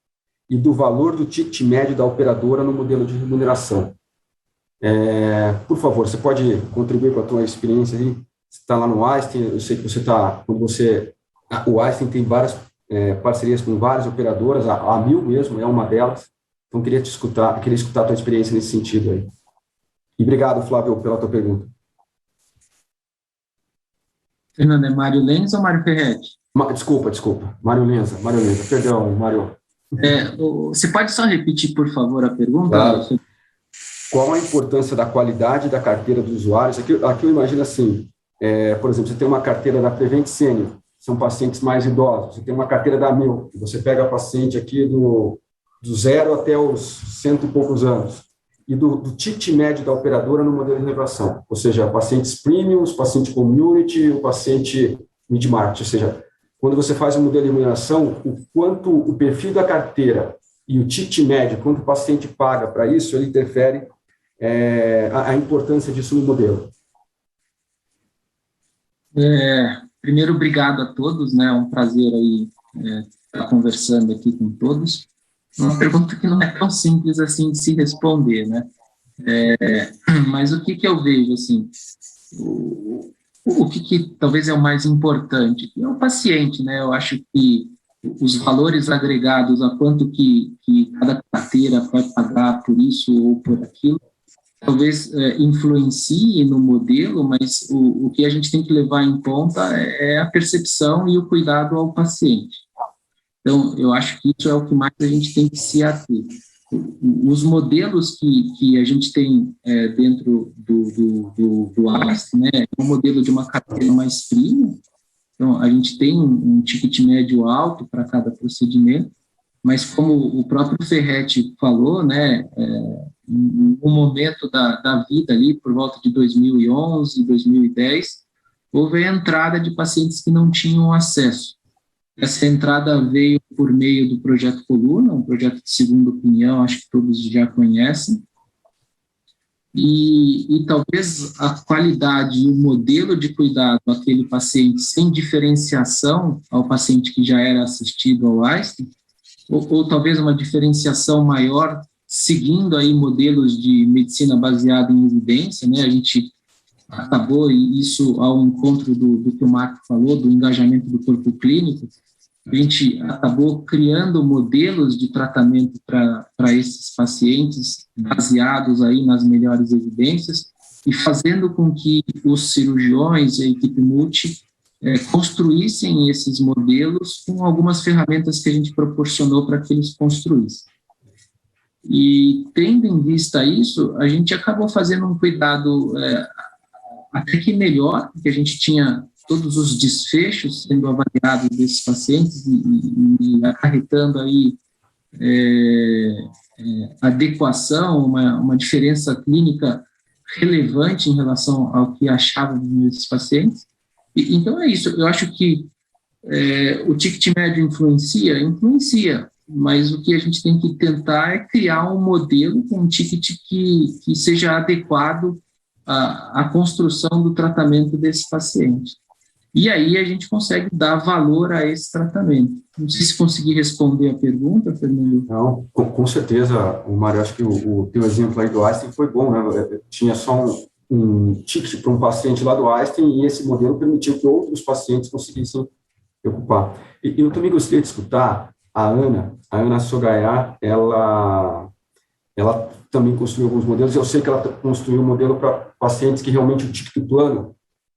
Speaker 2: e do valor do ticket médio da operadora no modelo de remuneração. Por favor, você pode contribuir com a tua experiência aí? Você está lá no Einstein, eu sei que você está, o Einstein tem várias parcerias com várias operadoras, a Mil mesmo é uma delas, então queria escutar a tua experiência nesse sentido aí. E obrigado, Flávio, pela tua pergunta.
Speaker 3: Fernando, é Mário Lenz ou Mário Ferretti?
Speaker 2: Desculpa, Mário Lenza, perdão, Mário.
Speaker 3: Você pode só repetir, por favor, a pergunta?
Speaker 2: Claro. Qual a importância da qualidade da carteira dos usuários? Aqui eu imagino assim, por exemplo, você tem uma carteira da Prevent Senior, são pacientes mais idosos, você tem uma carteira da Mil, você pega a paciente aqui do 0 até os 100 e poucos anos, e do ticket médio da operadora no modelo de remuneração, ou seja, pacientes premium, os pacientes community, o paciente mid-market, ou seja, quando você faz um modelo de remuneração, o quanto o perfil da carteira e o ticket médio, quanto o paciente paga para isso, ele interfere a importância disso no modelo.
Speaker 3: Primeiro, obrigado a todos, né? É um prazer aí estar conversando aqui com todos. Uma pergunta que não é tão simples assim de se responder, né? Mas o que eu vejo, assim, o que talvez é o mais importante é o paciente, né? Eu acho que os valores agregados a quanto que cada carteira vai pagar por isso ou por aquilo, talvez influencie no modelo, mas o que a gente tem que levar em conta é a percepção e o cuidado ao paciente. Então, eu acho que isso é o que mais a gente tem que se ater. Os modelos que a gente tem dentro do AST, né, é um modelo de uma carteira mais premium. Então, a gente tem um ticket médio alto para cada procedimento, mas como o próprio Ferretti falou, né, no momento da vida ali, por volta de 2011, 2010, houve a entrada de pacientes que não tinham acesso. Essa entrada veio por meio do Projeto Coluna, um projeto de segunda opinião, acho que todos já conhecem, e talvez a qualidade e o modelo de cuidado àquele paciente sem diferenciação ao paciente que já era assistido ao Einstein, ou talvez uma diferenciação maior seguindo aí modelos de medicina baseada em evidência, né? A gente acabou, e isso ao encontro do que o Marco falou, do engajamento do corpo clínico, a gente acabou criando modelos de tratamento para esses pacientes baseados aí nas melhores evidências e fazendo com que os cirurgiões e a equipe multi construíssem esses modelos com algumas ferramentas que a gente proporcionou para que eles construíssem. E, tendo em vista isso, a gente acabou fazendo um cuidado até que melhor, porque a gente tinha todos os desfechos sendo avaliados desses pacientes e acarretando aí adequação, uma diferença clínica relevante em relação ao que achávamos nesses pacientes. Então é isso, eu acho que o ticket médio influencia, mas o que a gente tem que tentar é criar um modelo com um ticket que seja adequado à construção do tratamento desse paciente. E aí a gente consegue dar valor a esse tratamento. Não sei se consegui responder a pergunta, Fernando.
Speaker 2: Não, com certeza, Mário, acho que o teu exemplo aí do Einstein foi bom, né? Tinha só um ticket para um paciente lá do Einstein e esse modelo permitiu que outros pacientes conseguissem ocupar. E eu também gostaria de escutar a Ana Sogaiá, ela também construiu alguns modelos, eu sei que ela construiu um modelo para pacientes que realmente o ticket plano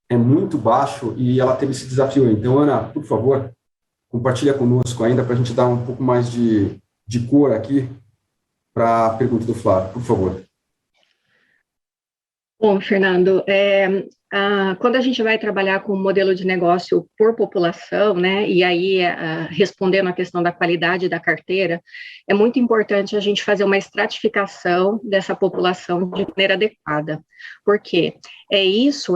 Speaker 2: é muito baixo e ela teve esse desafio. Então, Ana, por favor, compartilha conosco ainda para a gente dar um pouco mais de cor aqui para a pergunta do Flávio, por favor.
Speaker 5: Bom, Fernando, Quando a gente vai trabalhar com o modelo de negócio por população, né, e aí respondendo à questão da qualidade da carteira, é muito importante a gente fazer uma estratificação dessa população de maneira adequada. Por quê? É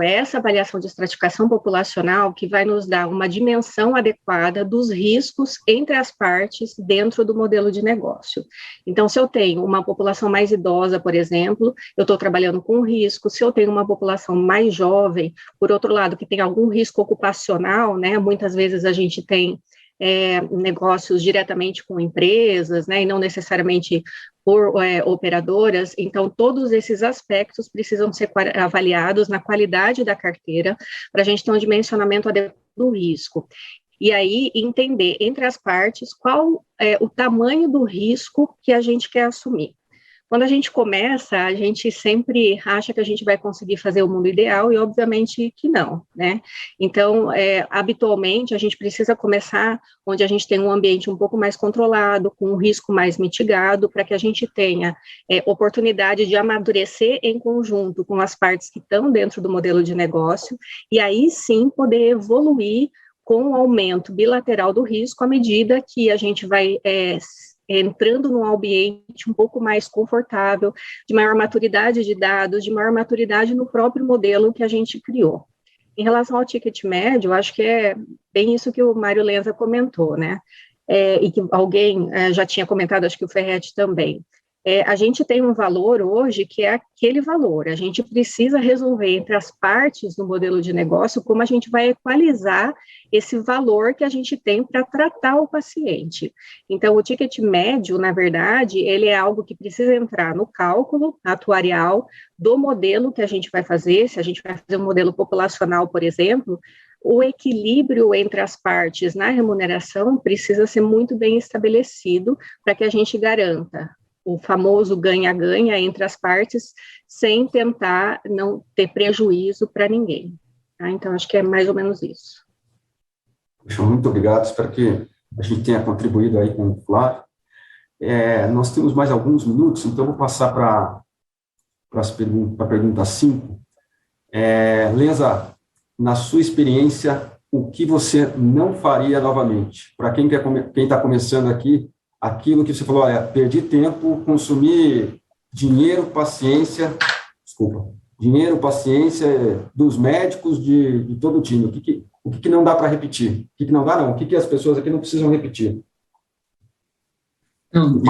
Speaker 5: essa avaliação de estratificação populacional que vai nos dar uma dimensão adequada dos riscos entre as partes dentro do modelo de negócio. Então, se eu tenho uma população mais idosa, por exemplo, eu estou trabalhando com risco. Se eu tenho uma população mais jovem, por outro lado, que tem algum risco ocupacional, né, muitas vezes a gente tem negócios diretamente com empresas, né, e não necessariamente por operadoras, então todos esses aspectos precisam ser avaliados na qualidade da carteira, para a gente ter um dimensionamento adequado do risco. E aí entender entre as partes qual é o tamanho do risco que a gente quer assumir. Quando a gente começa, a gente sempre acha que a gente vai conseguir fazer o mundo ideal e, obviamente, que não, né? Então, habitualmente, a gente precisa começar onde a gente tem um ambiente um pouco mais controlado, com um risco mais mitigado, para que a gente tenha oportunidade de amadurecer em conjunto com as partes que estão dentro do modelo de negócio, e aí sim poder evoluir com o aumento bilateral do risco à medida que a gente vai entrando num ambiente um pouco mais confortável, de maior maturidade de dados, de maior maturidade no próprio modelo que a gente criou. Em relação ao ticket médio, acho que é bem isso que o Mário Lenza comentou, né? E que alguém já tinha comentado, acho que o Ferretti também. A gente tem um valor hoje que é aquele valor, a gente precisa resolver entre as partes do modelo de negócio como a gente vai equalizar esse valor que a gente tem para tratar o paciente. Então, o ticket médio, na verdade, ele é algo que precisa entrar no cálculo atuarial do modelo que a gente vai fazer, se a gente vai fazer um modelo populacional, por exemplo, o equilíbrio entre as partes na remuneração precisa ser muito bem estabelecido para que a gente garanta o famoso ganha-ganha entre as partes, sem tentar não ter prejuízo para ninguém. Tá? Então, acho que é mais ou menos isso.
Speaker 2: Muito obrigado, espero que a gente tenha contribuído aí com o Flávio. Nós temos mais alguns minutos, então vou passar para a pergunta 5. Lenza, na sua experiência, o que você não faria novamente? Para quem está começando aqui, aquilo que você falou, perdi tempo, consumi dinheiro, paciência dos médicos de todo o time. O que não dá para repetir? O que não dá, não? O que as pessoas aqui não precisam repetir?
Speaker 3: Então,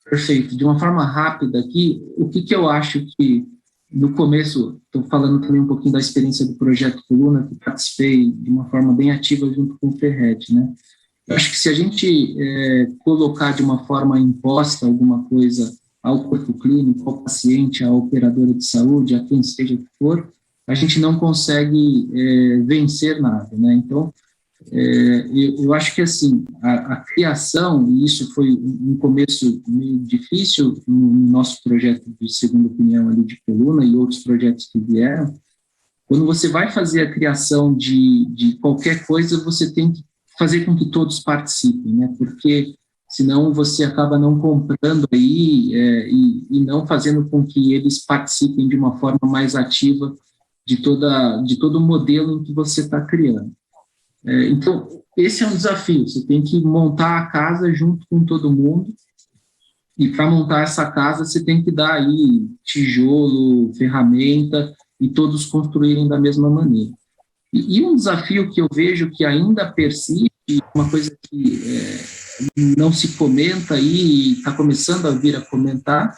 Speaker 3: perfeito. De uma forma rápida aqui, o que eu acho que, no começo, estou falando também um pouquinho da experiência do Projeto Coluna, que participei de uma forma bem ativa junto com o Ferretti, né? Eu acho que se a gente colocar de uma forma imposta alguma coisa ao corpo clínico, ao paciente, à operadora de saúde, a quem seja que for, a gente não consegue vencer nada, né? Então, eu acho que, assim, a criação, e isso foi um começo meio difícil no nosso projeto de segunda opinião ali de Coluna e outros projetos que vieram, quando você vai fazer a criação de qualquer coisa, você tem que fazer com que todos participem, né? Porque senão você acaba não comprando aí e não fazendo com que eles participem de uma forma mais ativa de todo o modelo em que você está criando. Então, esse é um desafio, você tem que montar a casa junto com todo mundo, e para montar essa casa você tem que dar aí tijolo, ferramenta, e todos construírem da mesma maneira. E um desafio que eu vejo que ainda persiste, uma coisa que não se comenta e está começando a vir a comentar,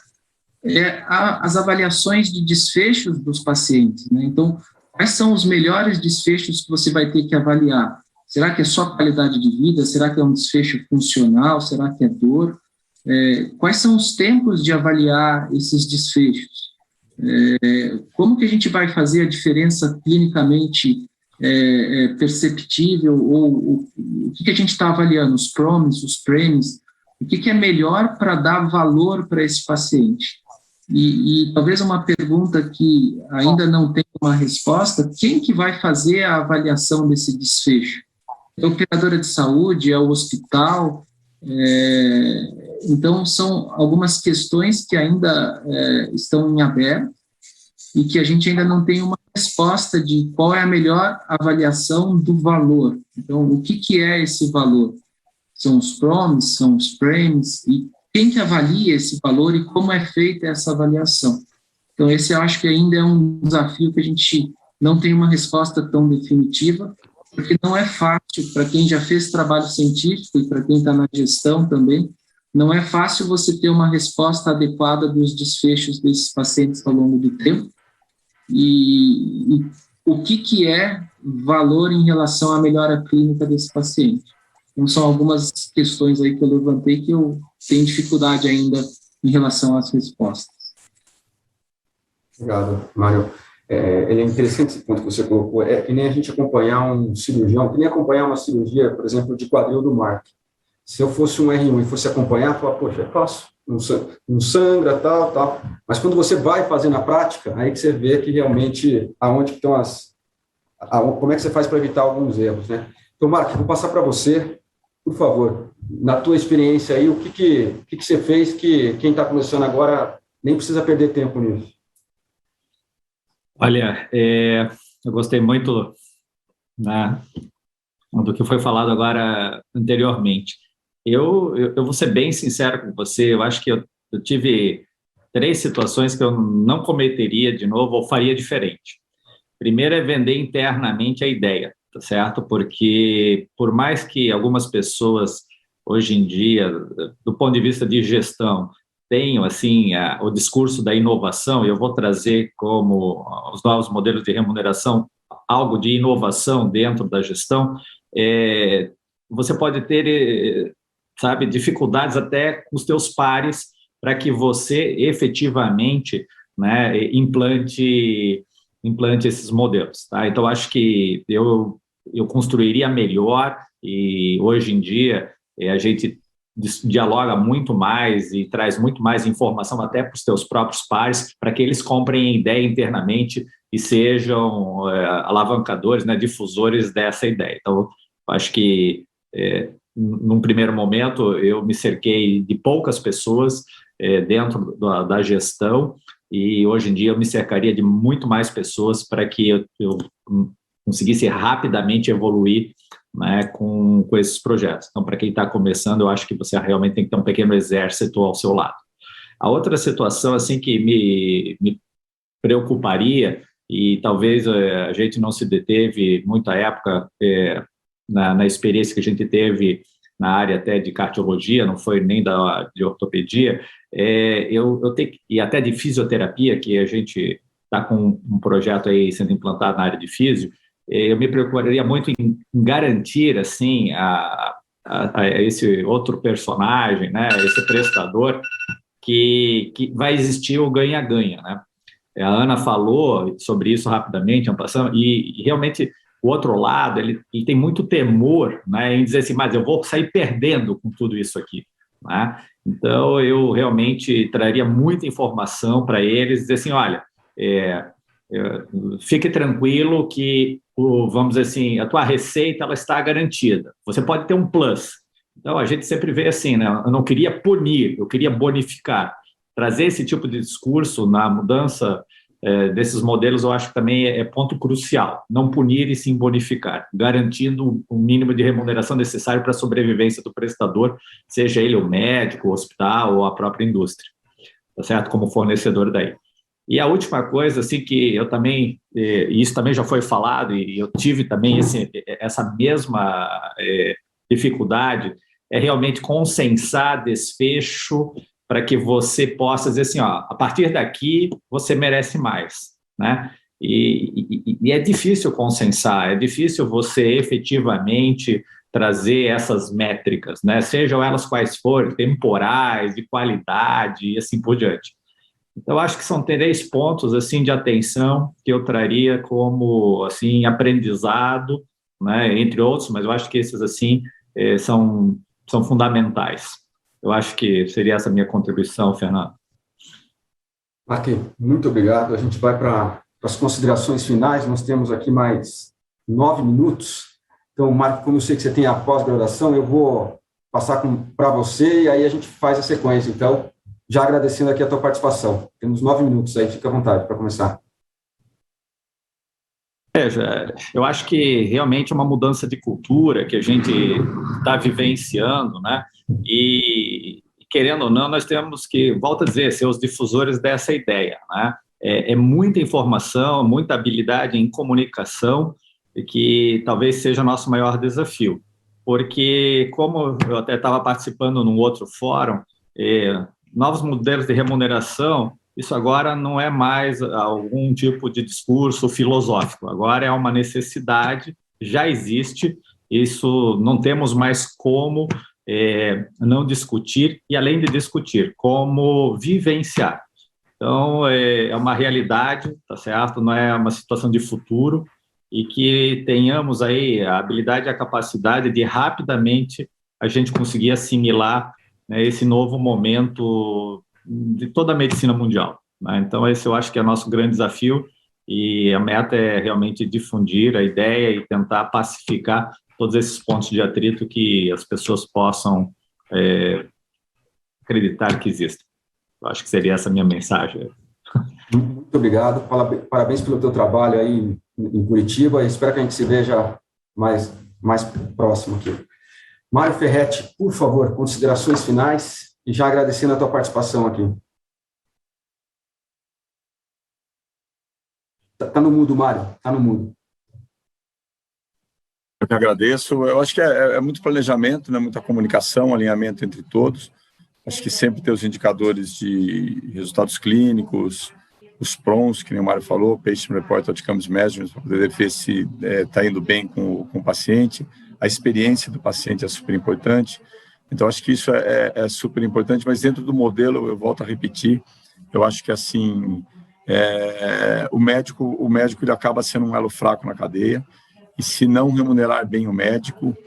Speaker 3: as avaliações de desfechos dos pacientes, né? Então, quais são os melhores desfechos que você vai ter que avaliar? Será que é só qualidade de vida? Será que é um desfecho funcional? Será que é dor? Quais são os tempos de avaliar esses desfechos? Como que a gente vai fazer a diferença clinicamente perceptível, ou o que a gente está avaliando, os PROMs, os PREMs, o que é melhor para dar valor para esse paciente? E talvez uma pergunta que ainda não tem uma resposta: quem que vai fazer a avaliação desse desfecho? É a operadora de saúde, é o hospital? Então, são algumas questões que ainda estão em aberto, e que a gente ainda não tem uma resposta de qual é a melhor avaliação do valor. Então, o que é esse valor? São os PROMs, são os PRAMs, e quem que avalia esse valor e como é feita essa avaliação? Então, esse eu acho que ainda é um desafio que a gente não tem uma resposta tão definitiva, porque não é fácil para quem já fez trabalho científico e para quem está na gestão também, não é fácil você ter uma resposta adequada dos desfechos desses pacientes ao longo do tempo. E o que é valor em relação à melhora clínica desse paciente? Então, são algumas questões aí que eu levantei que eu tenho dificuldade ainda em relação às respostas.
Speaker 2: Obrigado, Mário. É interessante esse ponto que você colocou. É que nem a gente acompanhar um cirurgião, que nem acompanhar uma cirurgia, por exemplo, de quadril do Mark. Se eu fosse um R1 e fosse acompanhar, eu falava, poxa, é fácil, não sangra, tal. Mas quando você vai fazer na prática, aí que você vê que realmente aonde estão como é que você faz para evitar alguns erros, né? Então, Mark, vou passar para você, por favor, na tua experiência aí, o que você fez que quem está começando agora nem precisa perder tempo nisso?
Speaker 6: Olha, eu gostei muito, né, do que foi falado agora anteriormente. Eu vou ser bem sincero com você, eu acho que eu tive 3 situações que eu não cometeria de novo ou faria diferente. Primeiro é vender internamente a ideia, tá certo? Porque por mais que algumas pessoas, hoje em dia, do ponto de vista de gestão, tenham assim, o discurso da inovação, eu vou trazer como os novos modelos de remuneração algo de inovação dentro da gestão, você pode ter, sabe, dificuldades até com os teus pares para que você efetivamente, né, implante esses modelos, tá? Então, acho que eu construiria melhor e, hoje em dia, a gente dialoga muito mais e traz muito mais informação até para os teus próprios pares, para que eles comprem a ideia internamente e sejam alavancadores, né, difusores dessa ideia. Então, acho que, num primeiro momento, eu me cerquei de poucas pessoas dentro da gestão, e hoje em dia eu me cercaria de muito mais pessoas para que eu conseguisse rapidamente evoluir, né, com esses projetos. Então, para quem está começando, eu acho que você realmente tem que ter um pequeno exército ao seu lado. A outra situação assim que me preocuparia, e talvez a gente não se deteve muita época na experiência que a gente teve na área até de cardiologia, não foi nem de ortopedia, eu tenho, e até de fisioterapia, que a gente está com um projeto aí sendo implantado na área de físio, eu me preocuparia muito em garantir, assim, a esse outro personagem, né, esse prestador, que vai existir o ganha-ganha, né? A Ana falou sobre isso rapidamente, e realmente o outro lado, ele tem muito temor, né, em dizer assim, mas eu vou sair perdendo com tudo isso aqui, né? Então, eu realmente traria muita informação para eles, dizer assim, olha, fique tranquilo que, vamos dizer assim, a tua receita ela está garantida. Você pode ter um plus. Então, a gente sempre vê assim, né? Eu não queria punir, eu queria bonificar. Trazer esse tipo de discurso na mudança desses modelos, eu acho que também é ponto crucial. Não punir e sim bonificar, garantindo o mínimo de remuneração necessário para a sobrevivência do prestador, seja ele o médico, o hospital ou a própria indústria, tá certo? Como fornecedor daí. E a última coisa, assim, que eu também, e isso também já foi falado, e eu tive também essa mesma dificuldade, é realmente consensar desfecho para que você possa dizer assim, ó, a partir daqui você merece mais, né? E é difícil consensar, é difícil você efetivamente trazer essas métricas, né? Sejam elas quais forem, temporais, de qualidade e assim por diante. Então, acho que são 3 pontos assim de atenção que eu traria como assim aprendizado, né, entre outros, mas eu acho que esses assim são fundamentais. Eu acho que seria essa a minha contribuição, Fernando.
Speaker 2: Mark, muito obrigado. A gente vai para as considerações finais. Nós temos aqui mais 9 minutos. Então, Mark, como eu sei que você tem a pós-graduação, eu vou passar para você e aí a gente faz a sequência. Então, já agradecendo aqui a tua participação. Temos 9 minutos aí, fica à vontade para começar.
Speaker 6: Eu acho que realmente é uma mudança de cultura que a gente está vivenciando, né? E, querendo ou não, nós temos que, volto a dizer, ser os difusores dessa ideia, né? É muita informação, muita habilidade em comunicação, que talvez seja o nosso maior desafio. Porque, como eu até estava participando num outro fórum, novos modelos de remuneração, isso agora não é mais algum tipo de discurso filosófico, agora é uma necessidade, já existe, isso não temos mais como não discutir, e além de discutir, como vivenciar. Então, é uma realidade, tá certo? Não é uma situação de futuro, e que tenhamos aí a habilidade e a capacidade de rapidamente a gente conseguir assimilar, né, esse novo momento de toda a medicina mundial, né? Então, esse eu acho que é o nosso grande desafio, e a meta é realmente difundir a ideia e tentar pacificar todos esses pontos de atrito que as pessoas possam acreditar que existem. Eu acho que seria essa a minha mensagem.
Speaker 2: Muito obrigado, parabéns pelo teu trabalho aí em Curitiba, espero que a gente se veja mais próximo aqui. Mário Ferretti, por favor, considerações finais, e já agradecendo a tua participação aqui. Tá no mudo, Mário, tá no mudo.
Speaker 4: Eu que agradeço. Eu acho que é muito planejamento, né? Muita comunicação, alinhamento entre todos. Acho que sempre ter os indicadores de resultados clínicos, os PROMs, que nem o Mário falou, Patient Reported Outcomes Measurements, para poder ver se está indo bem com o paciente. A experiência do paciente é super importante. Então, acho que isso é super importante, mas dentro do modelo, eu volto a repetir, eu acho que, assim, o médico ele acaba sendo um elo fraco na cadeia, e se não remunerar bem o médico,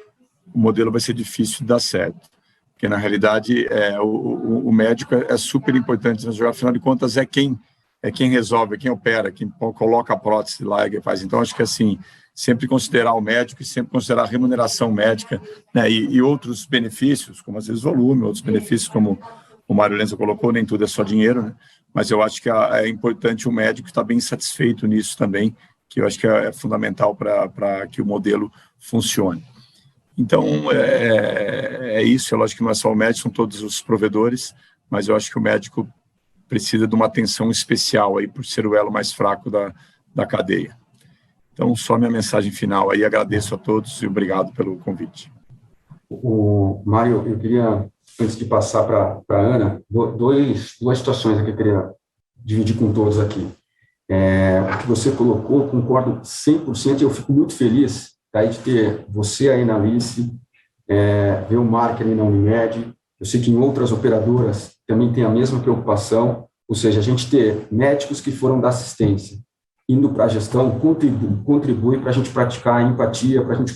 Speaker 4: o modelo vai ser difícil de dar certo. Porque, na realidade, o médico é super importante, mas, afinal de contas, é quem resolve, é quem opera, quem coloca a prótese lá e faz. Então, acho que, assim, sempre considerar o médico e sempre considerar a remuneração médica, né, e outros benefícios, como, às vezes, volume, outros benefícios, como o Mário Lenza colocou, nem tudo é só dinheiro, né? Mas eu acho que é importante o médico estar bem satisfeito nisso também, que eu acho que é fundamental para que o modelo funcione. Então, é isso. Eu acho que não é só o médico, são todos os provedores, mas eu acho que o médico precisa de uma atenção especial aí por ser o elo mais fraco da cadeia. Então, só minha mensagem final aí, agradeço a todos e obrigado pelo convite.
Speaker 2: Mário, eu queria, antes de passar para a Ana, duas situações que eu queria dividir com todos aqui. O que você colocou, concordo 100%, e eu fico muito feliz aí de ter você aí na Alice, ver o Mark ali na Unimed. Eu sei que em outras operadoras também tem a mesma preocupação, ou seja, a gente ter médicos que foram da assistência indo para a gestão contribui para a gente praticar a empatia, para a gente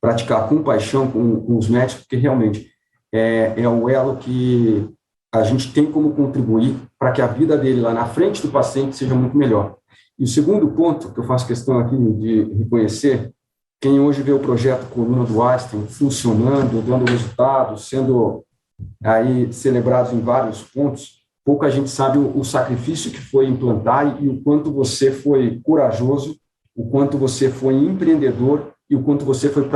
Speaker 2: praticar compaixão com os médicos, porque realmente é o elo que a gente tem como contribuir para que a vida dele lá na frente do paciente seja muito melhor. E o segundo ponto que eu faço questão aqui de reconhecer, quem hoje vê o projeto Coluna do Einstein funcionando, dando resultados, sendo aí celebrados em vários pontos, pouca gente sabe o sacrifício que foi implantar e o quanto você foi corajoso, o quanto você foi empreendedor e o quanto você foi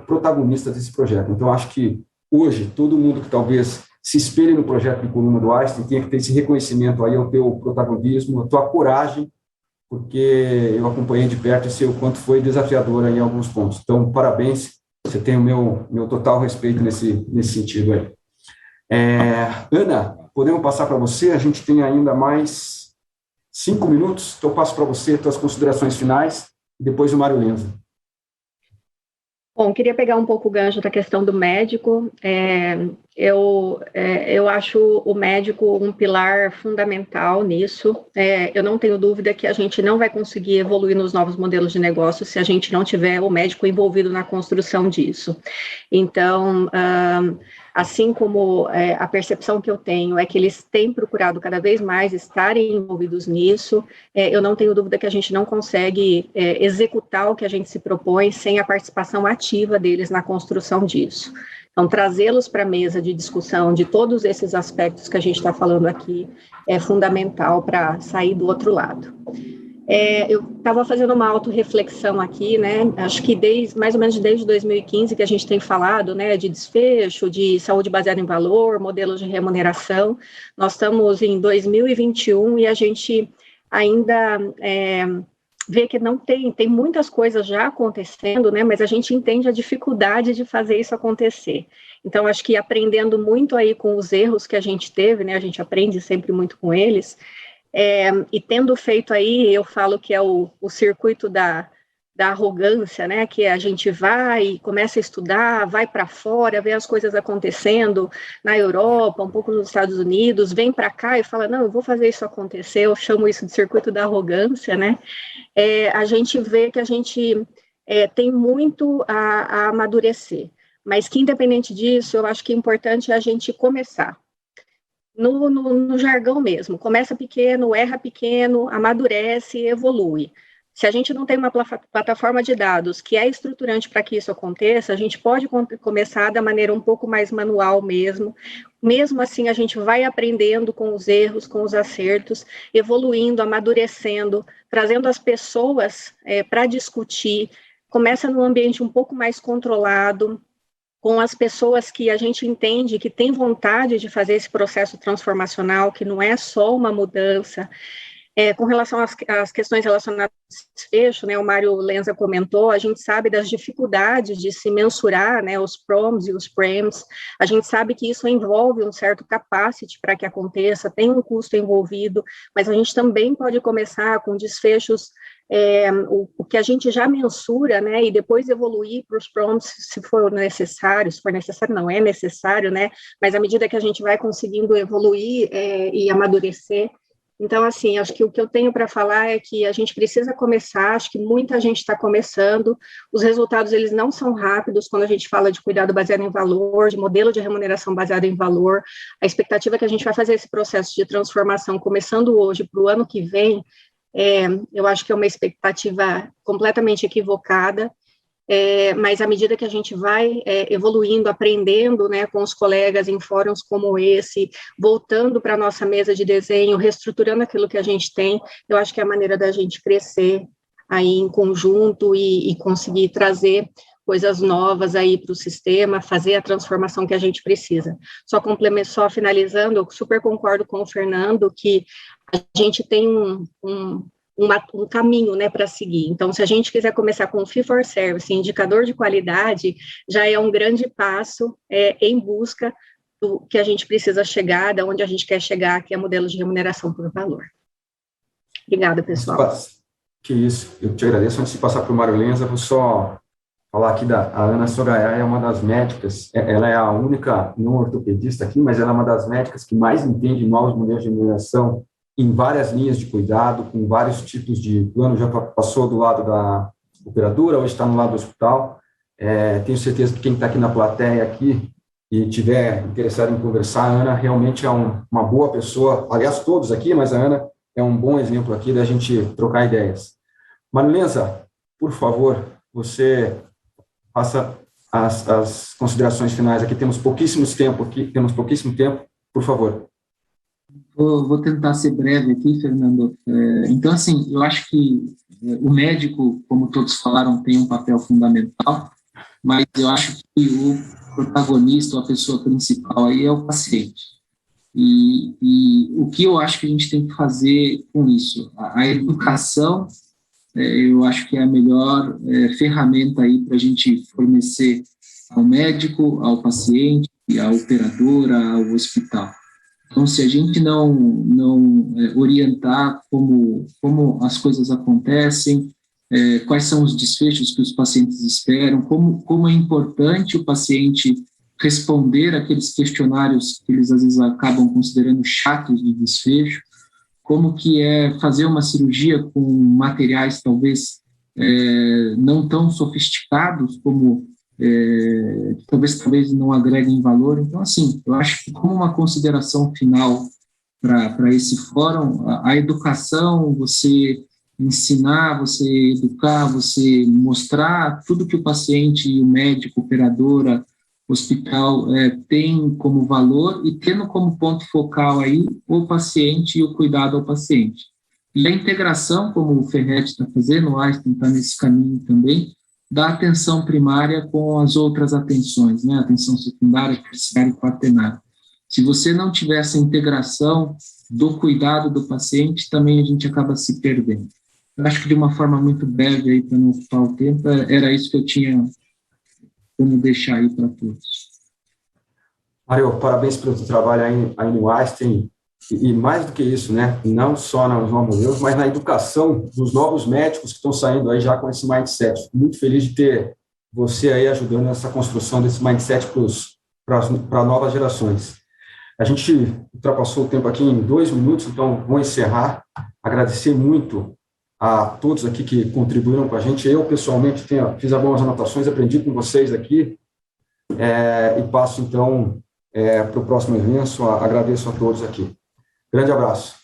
Speaker 2: protagonista desse projeto. Então, acho que hoje, todo mundo que talvez se espelhe no projeto de Coluna do Einstein tem que ter esse reconhecimento aí ao teu protagonismo, a tua coragem, porque eu acompanhei de perto e sei o quanto foi desafiador aí em alguns pontos. Então, parabéns, você tem o meu total respeito nesse sentido aí. Ana, podemos passar para você? A gente tem ainda mais 5 minutos, então eu passo para você as considerações finais e depois o Mário Lenza.
Speaker 5: Bom, queria pegar um pouco o gancho da questão do médico. Eu acho o médico um pilar fundamental nisso. Eu não tenho dúvida que a gente não vai conseguir evoluir nos novos modelos de negócio se a gente não tiver o médico envolvido na construção disso. Então, assim como a percepção que eu tenho é que eles têm procurado cada vez mais estarem envolvidos nisso, eu não tenho dúvida que a gente não consegue executar o que a gente se propõe sem a participação ativa deles na construção disso. Então, trazê-los para a mesa de discussão de todos esses aspectos que a gente está falando aqui é fundamental para sair do outro lado. Eu estava fazendo uma autorreflexão aqui, né? Acho que mais ou menos desde 2015 que a gente tem falado, né, de desfecho, de saúde baseada em valor, modelos de remuneração. Nós estamos em 2021 e a gente ainda vê que não tem muitas coisas já acontecendo, né? Mas a gente entende a dificuldade de fazer isso acontecer. Então, acho que aprendendo muito aí com os erros que a gente teve, né? A gente aprende sempre muito com eles. E tendo feito aí, eu falo que é o circuito da arrogância, né, que a gente vai e começa a estudar, vai para fora, vê as coisas acontecendo na Europa, um pouco nos Estados Unidos, vem para cá e fala, não, eu vou fazer isso acontecer, eu chamo isso de circuito da arrogância, né, a gente vê que a gente tem muito a amadurecer, mas que independente disso, eu acho que é importante a gente começar. No jargão mesmo, começa pequeno, erra pequeno, amadurece e evolui. Se a gente não tem uma plataforma de dados que é estruturante para que isso aconteça, a gente pode começar da maneira um pouco mais manual mesmo. Mesmo assim, a gente vai aprendendo com os erros, com os acertos, evoluindo, amadurecendo, trazendo as pessoas para discutir. Começa num ambiente um pouco mais controlado, com as pessoas que a gente entende que tem vontade de fazer esse processo transformacional, que não é só uma mudança. Com relação às questões relacionadas ao desfecho, né, o Mário Lenza comentou, a gente sabe das dificuldades de se mensurar, né, os PROMs e os PREMs, a gente sabe que isso envolve um certo capacity para que aconteça, tem um custo envolvido, mas a gente também pode começar com desfechos, o que a gente já mensura, né, e depois evoluir para os PROMs se for necessário não é necessário, né, mas à medida que a gente vai conseguindo evoluir e amadurecer. Então, assim, acho que o que eu tenho para falar é que a gente precisa começar, acho que muita gente está começando, os resultados, eles não são rápidos, quando a gente fala de cuidado baseado em valor, de modelo de remuneração baseado em valor, a expectativa é que a gente vai fazer esse processo de transformação começando hoje para o ano que vem, eu acho que é uma expectativa completamente equivocada, mas à medida que a gente vai evoluindo, aprendendo, né, com os colegas em fóruns como esse, voltando para a nossa mesa de desenho, reestruturando aquilo que a gente tem, eu acho que é a maneira da gente crescer aí em conjunto e conseguir trazer coisas novas aí para o sistema, fazer a transformação que a gente precisa. Só finalizando, eu super concordo com o Fernando que a gente tem um caminho, né, para seguir. Então, se a gente quiser começar com o Fee for Service, indicador de qualidade, já é um grande passo em busca do que a gente precisa chegar, da onde a gente quer chegar, que é modelo de remuneração por valor. Obrigada, pessoal.
Speaker 2: Que isso, eu te agradeço. Antes de passar para o Mário Lenza, vou só falar aqui a Ana Soraya, é uma das médicas, ela é a única não ortopedista aqui, mas ela é uma das médicas que mais entende novos modelos de remuneração em várias linhas de cuidado, com vários tipos de plano, já passou do lado da operadora, hoje está no lado do hospital. Tenho certeza que quem está aqui na plateia aqui e tiver interessado em conversar, a Ana realmente é uma boa pessoa, aliás, todos aqui, mas a Ana é um bom exemplo aqui da gente trocar ideias. Mário Lenza, por favor, você faça as considerações finais aqui, temos pouquíssimo tempo, por favor.
Speaker 3: Vou tentar ser breve aqui, Fernando. Então, assim, eu acho que o médico, como todos falaram, tem um papel fundamental, mas eu acho que o protagonista, ou a pessoa principal aí é o paciente. E o que eu acho que a gente tem que fazer com isso? A educação, eu acho que é a melhor ferramenta aí para a gente fornecer ao médico, ao paciente, à operadora, ao hospital. Então, se a gente não orientar como as coisas acontecem, quais são os desfechos que os pacientes esperam, como é importante o paciente responder aqueles questionários que eles, às vezes, acabam considerando chatos de desfecho, como que é fazer uma cirurgia com materiais, talvez, não tão sofisticados, como talvez não agreguem valor. Então, assim, eu acho que como uma consideração final para esse fórum, a educação, você ensinar, você educar, você mostrar tudo que o paciente e o médico, operadora, hospital tem como valor e tendo como ponto focal aí o paciente e o cuidado ao paciente. E a integração, como o Ferret está fazendo, o Einstein está nesse caminho também, da atenção primária com as outras atenções, né? Atenção secundária, terciária e quaternária. Se você não tiver essa integração do cuidado do paciente, também a gente acaba se perdendo. Eu acho que de uma forma muito breve, aí para não ocupar o tempo, era isso que eu tinha como deixar aí para todos.
Speaker 2: Mário, parabéns pelo seu trabalho aí no Einstein, e mais do que isso, né, não só nos Mammuleus, mas na educação dos novos médicos que estão saindo aí já com esse mindset. Fico muito feliz de ter você aí ajudando nessa construção desse mindset para novas gerações. A gente ultrapassou o tempo aqui em 2 minutos, então vou encerrar. Agradecer muito a todos aqui que contribuíram com a gente. Eu, pessoalmente, fiz algumas anotações, aprendi com vocês aqui, e passo, então, para o próximo evento. Agradeço a todos aqui. Grande abraço.